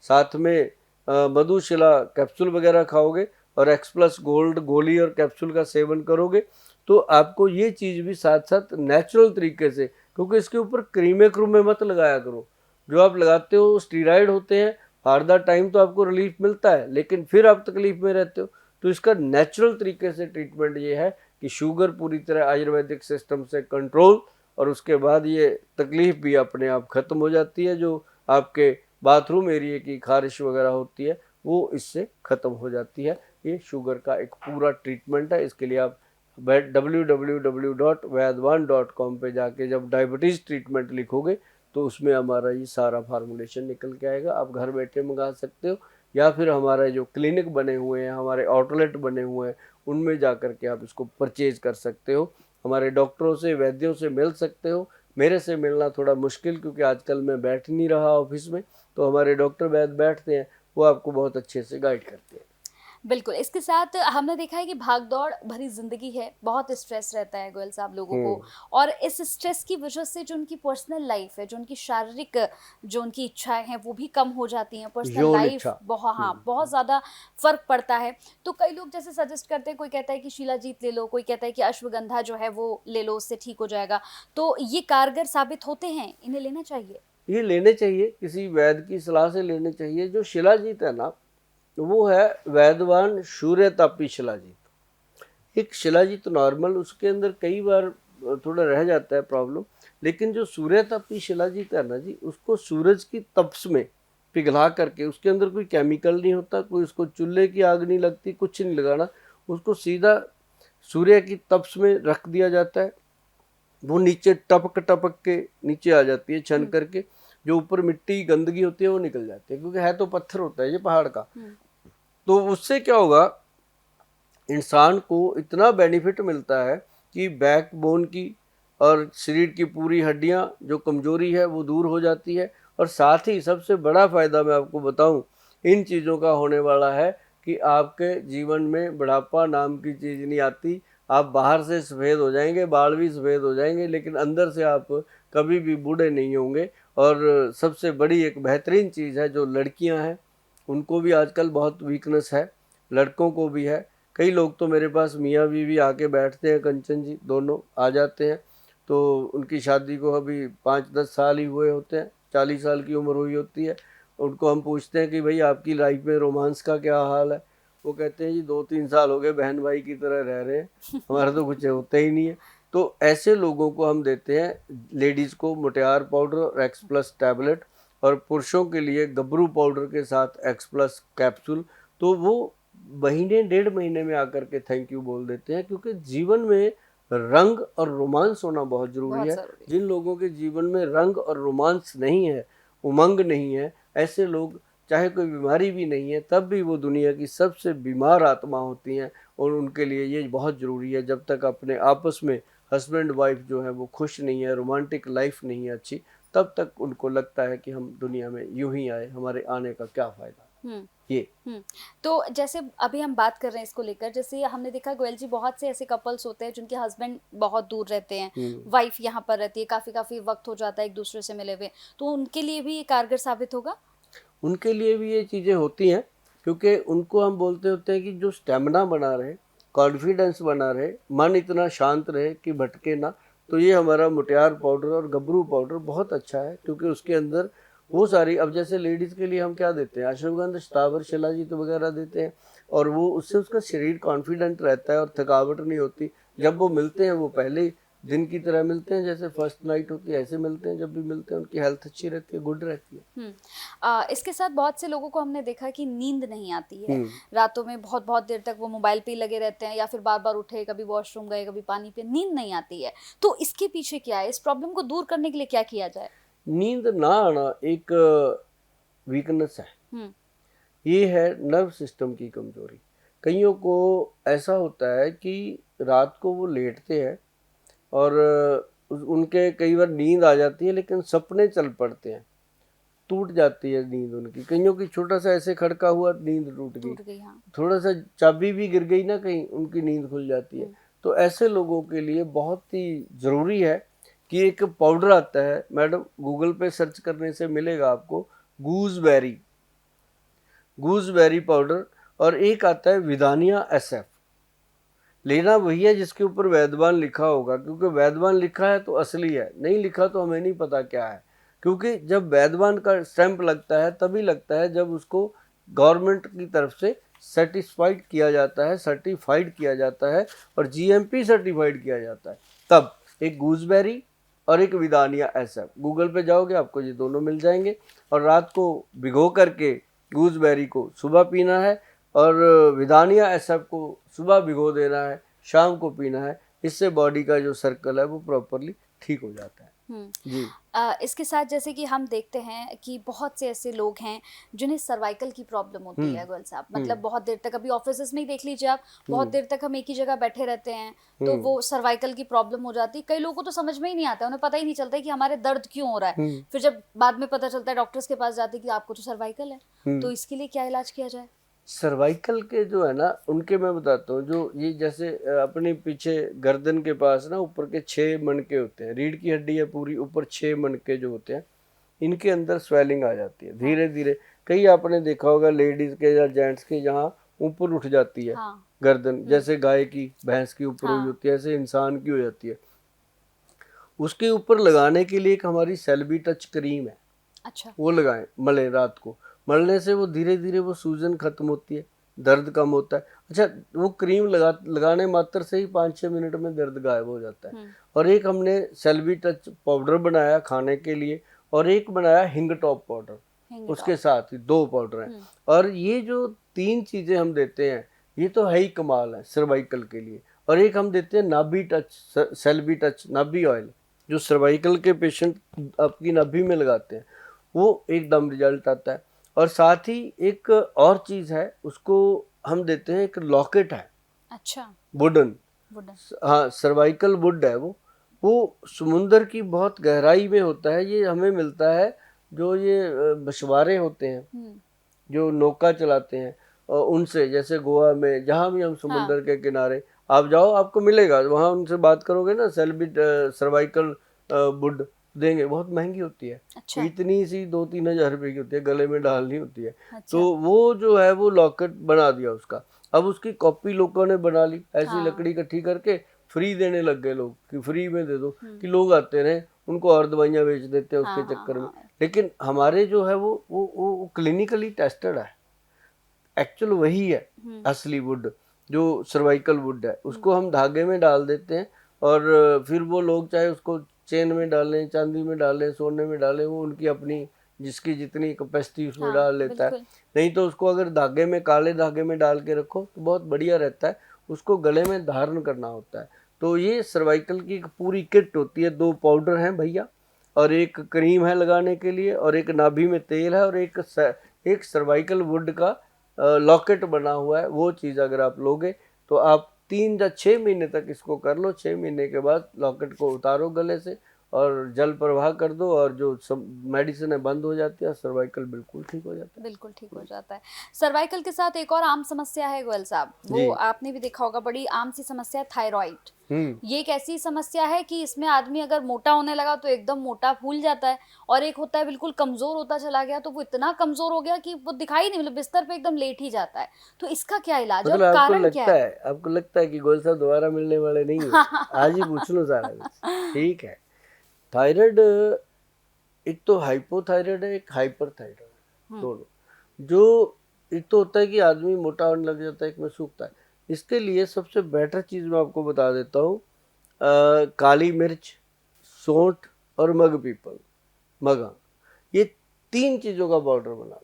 साथ में मधुशिला कैप्सूल वगैरह खाओगे और एक्स प्लस गोल्ड गोली और कैप्सूल का सेवन करोगे, तो आपको ये चीज़ भी साथ साथ नेचुरल तरीके से, क्योंकि इसके ऊपर क्रीमे क्रूमे मत लगाया करो। जो आप लगाते हो स्टीराइड होते हैं, फॉर द टाइम तो आपको रिलीफ मिलता है लेकिन फिर आप तकलीफ में रहते हो। तो इसका नेचुरल तरीके से ट्रीटमेंट ये है कि शुगर पूरी तरह आयुर्वेदिक सिस्टम से कंट्रोल, और उसके बाद ये तकलीफ भी अपने आप ख़त्म हो जाती है। जो आपके बाथरूम एरिया की खारिश वगैरह होती है वो इससे ख़त्म हो जाती है। ये शुगर का एक पूरा ट्रीटमेंट है। इसके लिए आप www.vaidwan.com पे जाके जब डायबिटीज़ ट्रीटमेंट लिखोगे तो उसमें हमारा ये सारा फार्मूलेशन निकल के आएगा। आप घर बैठे मंगा सकते हो या फिर हमारे जो क्लिनिक बने हुए हैं, हमारे आउटलेट बने हुए हैं, उनमें जा कर के आप इसको परचेज कर सकते हो। हमारे डॉक्टरों से, वैद्यों से मिल सकते हो। मेरे से मिलना थोड़ा मुश्किल, क्योंकि आजकल मैं बैठ नहीं रहा ऑफिस में, तो हमारे डॉक्टर वैद्य बैठते हैं, वो आपको बहुत अच्छे से गाइड करते हैं। बिल्कुल, इसके साथ हमने देखा है कि भाग-दौड़ भरी ज़िंदगी है, बहुत स्ट्रेस रहता है गोयल साहब लोगों को, और इस स्ट्रेस की वजह से जो उनकी पर्सनल लाइफ़ है, जो उनकी शारीरिक जो उनकी इच्छाएँ हैं, वो भी कम हो जाती हैं। पर्सनल यौन लाइफ़ इच्छा। हाँ, बहुत ज़्यादा फ़र्क पड़ता है। तो कई लोग जैसे सजेस्ट करते हैं, कोई कहता है कि शिलाजीत ले लो, कोई कहता है कि अश्वगंधा जो है वो ले लो, उससे ठीक हो जाएगा। तो ये कारगर साबित होते हैं, इन्हें लेना चाहिए? ये लेने चाहिए, किसी वैद्य की सलाह से लेने चाहिए। जो शिलाजीत है ना, वो है वैदवान शूर्यतापी शिलाजीत। एक शिलाजीत नॉर्मल, उसके अंदर कई बार थोड़ा रह जाता है प्रॉब्लम, लेकिन जो सूर्यतापी शिलाजीत है ना जी, उसको सूरज की तपस में पिघला करके, उसके अंदर कोई केमिकल नहीं होता, कोई उसको चूल्हे की आग नहीं लगती, कुछ नहीं लगाना, उसको सीधा सूर्य की तपस में रख दिया जाता है। वो नीचे टपक टपक के नीचे आ जाती है छन करके, जो ऊपर मिट्टी गंदगी होती है वो निकल जाती है, क्योंकि है तो पत्थर होता है ये पहाड़ का। तो उससे क्या होगा, इंसान को इतना बेनिफिट मिलता है कि बैकबोन की और शरीर की पूरी हड्डियां जो कमजोरी है वो दूर हो जाती है। और साथ ही सबसे बड़ा फ़ायदा मैं आपको बताऊं इन चीज़ों का होने वाला है कि आपके जीवन में बुढ़ापा नाम की चीज़ नहीं आती। आप बाहर से सफ़ेद हो जाएंगे, बाल भी सफ़ेद हो जाएंगे, लेकिन अंदर से आप कभी भी बूढ़े नहीं होंगे। और सबसे बड़ी एक बेहतरीन चीज़ है, जो लड़कियां हैं उनको भी आजकल बहुत वीकनेस है, लड़कों को भी है। कई लोग तो मेरे पास मियाँ बीवी आके बैठते हैं, कंचन जी दोनों आ जाते हैं, तो उनकी शादी को अभी 5-10 साल ही हुए होते हैं, 40 साल की उम्र हुई होती है। उनको हम पूछते हैं कि भाई आपकी लाइफ में रोमांस का क्या हाल है, वो कहते हैं जी 2-3 साल हो गए बहन भाई की तरह रह रहे हैं, हमारा तो कुछ होता ही नहीं है। तो ऐसे लोगों को हम देते हैं, लेडीज़ को मोटियार पाउडर और एक्स प्लस टैबलेट, और पुरुषों के लिए गबरू पाउडर के साथ एक्स प्लस कैप्सूल। तो वो महीने 1.5 महीने में आकर के थैंक यू बोल देते हैं, क्योंकि जीवन में रंग और रोमांस होना बहुत ज़रूरी बहुत है। ज़रूरी। जिन लोगों के जीवन में रंग और रोमांस नहीं है, उमंग नहीं है, ऐसे लोग चाहे कोई बीमारी भी नहीं है तब भी वो दुनिया की सबसे बीमार आत्मा होती हैं। और उनके लिए ये बहुत ज़रूरी है, जब तक अपने आपस में हस्बैंड वाइफ जो है वो खुश नहीं है, रोमांटिक लाइफ नहीं है अच्छी, तब तक उनको लगता है कि हम दुनिया में यूं ही आए, हमारे आने का क्या फ़ायदा। ये तो जैसे अभी हम बात कर रहे हैं इसको लेकर, जैसे हमने देखा गोयल जी, बहुत से ऐसे कपल्स होते हैं जिनके हस्बैंड बहुत दूर रहते हैं, वाइफ यहाँ पर रहती है, काफ़ी वक्त हो जाता है एक दूसरे से मिले हुए, तो उनके लिए भी ये कारगर साबित होगा? उनके लिए भी ये चीज़ें होती हैं, क्योंकि उनको हम बोलते होते हैं कि जो स्टेमिना बना रहे, कॉन्फिडेंस बना रहे, मन इतना शांत रहे कि भटके ना, तो ये हमारा मुटियार पाउडर और गबरू पाउडर बहुत अच्छा है। क्योंकि उसके अंदर वो सारी, अब जैसे लेडीज़ के लिए हम क्या देते हैं, अश्वगंधा, स्थावर, शिलाजीत वगैरह देते हैं, और वो उससे उसका शरीर कॉन्फिडेंट रहता है और थकावट नहीं होती। जब वो मिलते हैं वो पहले ही दिन की तरह मिलते हैं, जैसे फर्स्ट नाइट होती है ऐसे मिलते हैं। जब भी मिलते हैं उनकी हेल्थ अच्छी रहती है, गुड रहती है। इसके साथ बहुत से लोगों को हमने देखा कि नींद नहीं आती है रातों में, बहुत बहुत देर तक वो मोबाइल पे ही लगे रहते हैं, या फिर बार बार उठे, कभी वॉशरूम गए, कभी पानी पे, नींद नहीं आती है। तो इसके पीछे क्या है? इस प्रॉब्लम को दूर करने के लिए क्या किया जाए? नींद ना आना एक वीकनेस है, ये है नर्व सिस्टम की कमजोरी। कईयों को ऐसा होता है कि रात को वो लेटते हैं और उनके कई बार नींद आ जाती है, लेकिन सपने चल पड़ते हैं, टूट जाती है नींद उनकी। कईयों की छोटा सा ऐसे खड़का हुआ नींद टूट गई, हाँ। थोड़ा सा चाबी भी गिर गई ना कहीं, उनकी नींद खुल जाती है। तो ऐसे लोगों के लिए बहुत ही जरूरी है कि एक पाउडर आता है, मैडम गूगल पे सर्च करने से मिलेगा आपको, गूजबेरी पाउडर, और एक आता है विदानिया SF। लेना वही है जिसके ऊपर वैद्यवान लिखा होगा, क्योंकि वैद्यवान लिखा है तो असली है, नहीं लिखा तो हमें नहीं पता क्या है। क्योंकि जब वैद्यवान का स्टैंप लगता है तभी लगता है जब उसको गवर्नमेंट की तरफ से सर्टिफाइड किया जाता है, सर्टिफाइड किया जाता है और GMP सर्टिफाइड किया जाता है। तब एक गूजबेरी और एक विदानिया SF, गूगल पे जाओगे आपको ये दोनों मिल जाएंगे। और रात को भिगो करके गूजबेरी को सुबह पीना है और विदानिया SF को सुबह भिगो देना है, शाम को पीना है। इससे बॉडी का जो सर्कल है वो प्रॉपरली ठीक हो जाता है। जी। इसके साथ जैसे कि हम देखते हैं कि बहुत से ऐसे लोग हैं जिन्हें सर्वाइकल की प्रॉब्लम होती है गोयल साहब, मतलब बहुत देर तक, अभी ऑफिस में ही देख लीजिए आप, बहुत देर तक हम एक ही जगह बैठे रहते हैं तो वो सर्वाइकल की प्रॉब्लम हो जाती है। कई लोगों को तो समझ में ही नहीं आता, उन्हें पता ही नहीं चलता कि हमारे दर्द क्यों हो रहा है। फिर जब बाद में पता चलता है, डॉक्टर्स के पास जाते हैं कि आपको तो सर्वाइकल है। तो इसके लिए क्या इलाज किया जाए? सर्वाइकल के जो है ना, उनके मैं बताता हूँ, जो ये जैसे अपने पीछे गर्दन के पास ना ऊपर के 6 मनके होते हैं, रीढ़ की हड्डी है पूरी, ऊपर 6 मनके जो होते हैं, इनके अंदर स्वेलिंग आ जाती है धीरे धीरे। कई आपने देखा होगा लेडीज के या जेंट्स के, यहाँ ऊपर उठ जाती है गर्दन, जैसे गाय की भैंस की ऊपर हुई होती है, ऐसे इंसान की हो जाती है। उसके ऊपर लगाने के लिए एक हमारी सेल्बी टच क्रीम है। अच्छा। वो लगाएं, मलें रात को, मलने से वो धीरे धीरे वो सूजन खत्म होती है, दर्द कम होता है। अच्छा, वो क्रीम लगाने मात्र से ही 5-6 मिनट में दर्द गायब हो जाता है। और एक हमने सेल्बी टच पाउडर बनाया खाने के लिए, और एक बनाया हिंग टॉप पाउडर, उसके साथ ही 2 पाउडर हैं। और ये जो 3 चीजें हम देते हैं, ये तो है ही कमाल है सर्वाइकल के लिए। और एक हम देते हैं नाभि टच, सेल्बी टच नाभि ऑयल, जो सर्वाइकल के पेशेंट आपकी नाभि में लगाते हैं, वो एकदम रिजल्ट आता है। और साथ ही एक और चीज है, उसको हम देते हैं, एक लॉकेट है। अच्छा। वुडन। हाँ, सर्वाइकल वुड है वो समुंदर की बहुत गहराई में होता है। ये हमें मिलता है, जो ये मछुआरे होते हैं जो नौका चलाते हैं, और उनसे, जैसे गोवा में, जहाँ भी हम समुंदर के किनारे आप जाओ आपको मिलेगा, वहाँ उनसे बात करोगे ना, सेल्बी सर्वाइकल वुड देंगे। बहुत महंगी होती है। अच्छा। इतनी सी 2-3 हज़ार रुपए की होती है, गले में डालनी होती है। अच्छा। तो वो जो है वो लॉकेट बना दिया उसका। अब उसकी कॉपी लोगों ने बना ली, ऐसी लकड़ी इकट्ठी करके फ्री देने लग गए लोग, कि फ्री में दे दो, कि लोग आते रहे, उनको और दवाइयाँ बेच देते हैं उसके चक्कर में। लेकिन हमारे जो है वो क्लिनिकली टेस्टेड है, एक्चुअल वही है असली वुड, जो सर्वाइकल वुड है। उसको हम धागे में डाल देते हैं, और फिर वो लोग चाहे उसको चेन में डालें, चांदी में डालें, सोने में डालें, वो उनकी अपनी जिसकी जितनी कैपेसिटी उसमें डाल लेता है। नहीं तो उसको अगर धागे में, काले धागे में डाल के रखो तो बहुत बढ़िया रहता है। उसको गले में धारण करना होता है। तो ये सर्वाइकल की एक पूरी किट होती है। 2 पाउडर हैं भैया, और एक क्रीम है लगाने के लिए, और एक नाभि में तेल है, और एक सर्वाइकल वुड का लॉकेट बना हुआ है। वो चीज़ अगर आप लोगे तो आप 3 या 6 महीने तक इसको कर लो। 6 महीने के बाद लॉकेट को उतारो गले से और जल प्रवाह कर दो, और जो सब मेडिसिन है बंद हो जाती है, सर्वाइकल बिल्कुल ठीक हो जाता है। बिल्कुल ठीक हो जाता है। सर्वाइकल के साथ एक और आम समस्या है गोयल साहब, वो आपने भी देखा होगा, बड़ी आम सी समस्या है, थायराइड। ये एक ऐसी समस्या है कि इसमें आदमी अगर मोटा होने लगा तो एकदम मोटा फूल जाता है, और एक होता है बिल्कुल कमजोर होता चला गया तो वो इतना कमजोर हो गया कि वो दिखाई नहीं, मतलब बिस्तर पे एकदम लेट ही जाता है। तो इसका क्या इलाज है और कारण क्या है? आपको लगता है कि गोयल साहब दोबारा मिलने वाले नहीं है? आज ही पूछ लो सारा कुछ। ठीक है। थायराइड एक तो हाइपोथायराइड है, एक हाइपर थायराइड है, दोनों। जो एक तो होता है कि आदमी मोटा होने लग जाता है, एक में सूखता है। इसके लिए सबसे बेटर चीज मैं आपको बता देता हूँ, काली मिर्च, सौंठ और मग पीपल, मगा, ये 3 चीज़ों का पाउडर बना लो।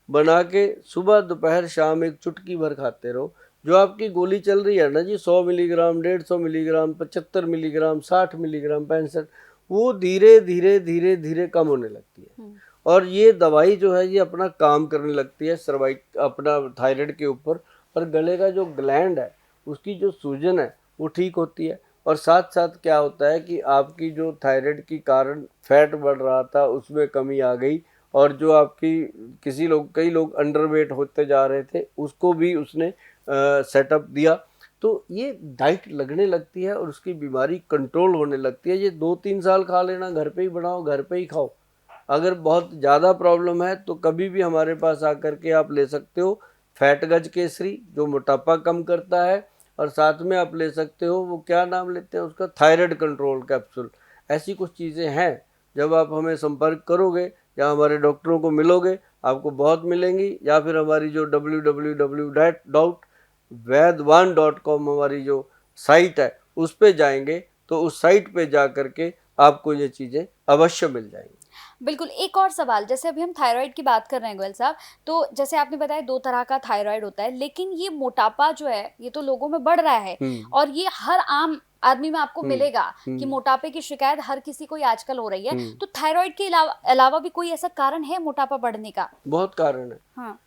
बना के सुबह दोपहर शाम एक चुटकी भर खाते रहो। जो आपकी गोली चल रही है ना जी 100 मिलीग्राम, 150 मिलीग्राम, 75 मिलीग्राम, 60 मिलीग्राम, 65, वो धीरे धीरे धीरे धीरे कम होने लगती है। और ये दवाई जो है ये अपना काम करने लगती है सर्वाइक अपना थायराइड के ऊपर, और गले का जो ग्लैंड है उसकी जो सूजन है वो ठीक होती है। और साथ साथ क्या होता है कि आपकी जो थायराइड के कारण फैट बढ़ रहा था उसमें कमी आ गई, और जो आपकी कई लोग अंडरवेट होते जा रहे थे उसको भी उसने सेटअप दिया। तो ये डाइट लगने लगती है और उसकी बीमारी कंट्रोल होने लगती है। ये 2-3 साल खा लेना, घर पे ही बनाओ, घर पे ही खाओ। अगर बहुत ज़्यादा प्रॉब्लम है तो कभी भी हमारे पास आकर के आप ले सकते हो फैट गज केसरी जो मोटापा कम करता है, और साथ में आप ले सकते हो वो क्या नाम लेते हैं उसका, थायराइड कंट्रोल कैप्सूल। ऐसी कुछ चीज़ें हैं। जब आप हमें संपर्क करोगे या हमारे डॉक्टरों को मिलोगे आपको बहुत मिलेंगी, या फिर हमारी जो www.वैद्यवान.com हमारी जो साइट है उस पे जाएंगे तो उस साइट पे जा करके आपको ये चीज़ें अवश्य मिल जाएंगी। बिल्कुल। एक और सवाल, जैसे अभी हम थायराइड की बात कर रहे हैं गोयल साहब, तो जैसे आपने बताया 2 तरह का थायराइड होता है, लेकिन ये मोटापा जो है ये तो लोगों में बढ़ रहा है और ये हर आम आदमी में आपको मिलेगा कि मोटापे की शिकायत हर किसी को ही आजकल हो रही है। तो थायराइड के अलावा भी कोई ऐसा कारण है मोटापा बढ़ने का? बहुत कारण है। हाँ।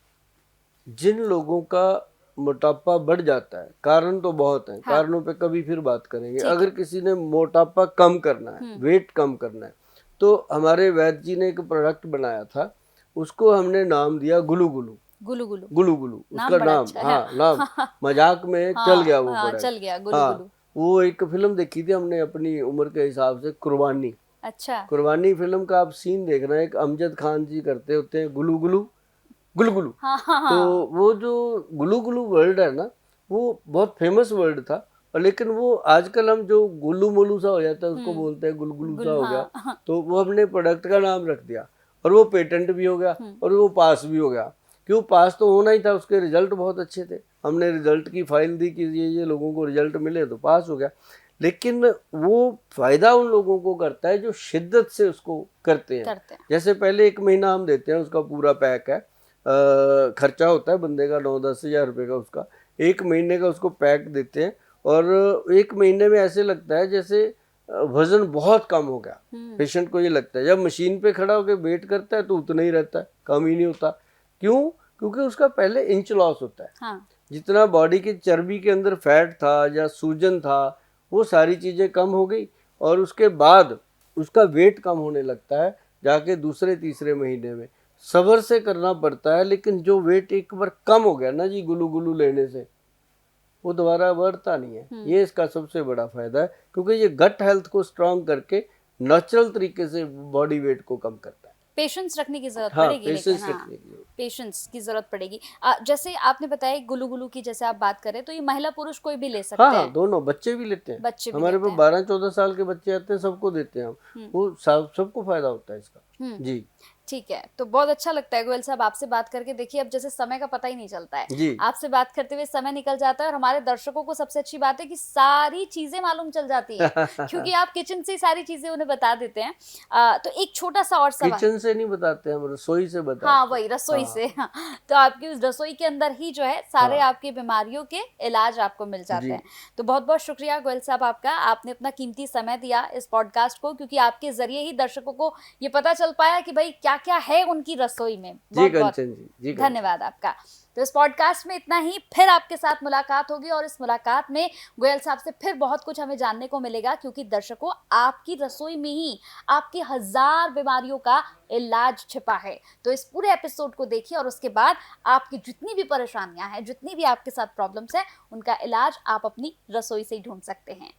जिन लोगों का मोटापा बढ़ जाता है, कारण तो बहुत है, हाँ। कारणों पे कभी फिर बात करेंगे। अगर किसी ने मोटापा कम करना है, वेट कम करना है, तो हमारे वैद्य जी ने एक प्रोडक्ट बनाया था, उसको हमने नाम दिया गुलू गुलू। गुलू गुलू, गुलू गुलू उसका नाम, अच्छा हाँ नाम मजाक में चल गया वो प्रोडक्ट। चल गया गुलू गुलू। वो एक फिल्म देखी थी हमने अपनी उम्र के हिसाब से, कुर्बानी। अच्छा। कुर्बानी फिल्म का आप सीन देखना, एक अमजद खान जी करते होते हैं गुलू गुलू गुलू गुलू। तो वो जो गुलू गुलू वर्ड है ना वो बहुत फेमस वर्ड था, और लेकिन वो आजकल हम जो गुल्लू मोलू सा हो जाता है उसको बोलते हैं गुलगुलू सा हो गया। तो वो हमने प्रोडक्ट का नाम रख दिया और वो पेटेंट भी हो गया और वो पास भी हो गया। क्यों पास तो होना ही था, उसके रिजल्ट बहुत अच्छे थे। हमने रिजल्ट की फाइल दी कि ये लोगों को रिजल्ट मिले तो पास हो गया। लेकिन वो फायदा उन लोगों को करता है जो शिद्दत से उसको करते हैं। जैसे पहले 1 महीना हम देते हैं, उसका पूरा पैक है, खर्चा होता है बंदे का 9-10 हज़ार रुपये का, उसका 1 महीने का उसको पैक देते हैं। और 1 महीने में ऐसे लगता है जैसे वजन बहुत कम हो गया। पेशेंट को ये लगता है, जब मशीन पे खड़ा होकर वेट करता है तो उतना ही रहता है, कम ही नहीं होता। क्यों? क्योंकि उसका पहले इंच लॉस होता है। हाँ। जितना बॉडी की चर्बी के अंदर फैट था या सूजन था वो सारी चीज़ें कम हो गई, और उसके बाद उसका वेट कम होने लगता है जाके दूसरे तीसरे महीने में। सब्र से करना पड़ता है, लेकिन जो वेट एक बार कम हो गया ना जी गुलू गुलू लेने से, वो दोबारा बढ़ता नहीं है। ये इसका सबसे बड़ा फायदा है, क्योंकि ये गट हेल्थ को स्ट्रांग करके नेचुरल तरीके से बॉडी वेट को कम करता है। पेशेंस रखने की जरूरत पड़ेगी, पेशेंस की जरूरत पड़ेगी। जैसे आपने बताया गुलू गुलू की, जैसे आप बात करें तो ये महिला पुरुष कोई भी ले सकते हैं। हाँ, दोनों, बच्चे भी लेते हैं। हमारे पास 12-14 साल के बच्चे आते हैं, सबको देते हैं हम। वो सबको फायदा होता है इसका। जी ठीक है, तो बहुत अच्छा लगता है गोयल साहब आपसे बात करके। देखिए अब जैसे समय का पता ही नहीं चलता है, आपसे बात करते हुए समय निकल जाता है, और हमारे दर्शकों को सबसे अच्छी बात है कि सारी चीजें मालूम चल जाती हैं क्योंकि आप किचन से सारी चीजें उन्हें बता देते हैं। तो एक छोटा सा और सवाल। किचन से नहीं बताते हम, रसोई से बताते हैं। हाँ वही रसोई से। हाँ। तो आपकी उस रसोई के अंदर ही जो है सारे आपकी बीमारियों के इलाज आपको मिल जाते हैं। तो बहुत बहुत शुक्रिया गोयल साहब आपका, आपने अपना कीमती समय दिया इस पॉडकास्ट को, क्योंकि आपके जरिए ही दर्शकों को ये पता चल पाया कि भाई क्या क्या है उनकी रसोई में। बहुत बहुत धन्यवाद आपका। तो इस पॉडकास्ट में इतना ही, फिर आपके साथ मुलाकात होगी, और इस मुलाकात में गोयल साहब से फिर बहुत कुछ हमें जानने को मिलेगा, क्योंकि दर्शकों आपकी रसोई में ही आपकी 1000 बीमारियों का इलाज छिपा है। तो इस पूरे एपिसोड को देखिए, और उसके बाद आपकी जितनी भी परेशानियां हैं, जितनी भी आपके साथ प्रॉब्लम्स हैं, उनका इलाज आप अपनी रसोई से ही ढूंढ सकते हैं।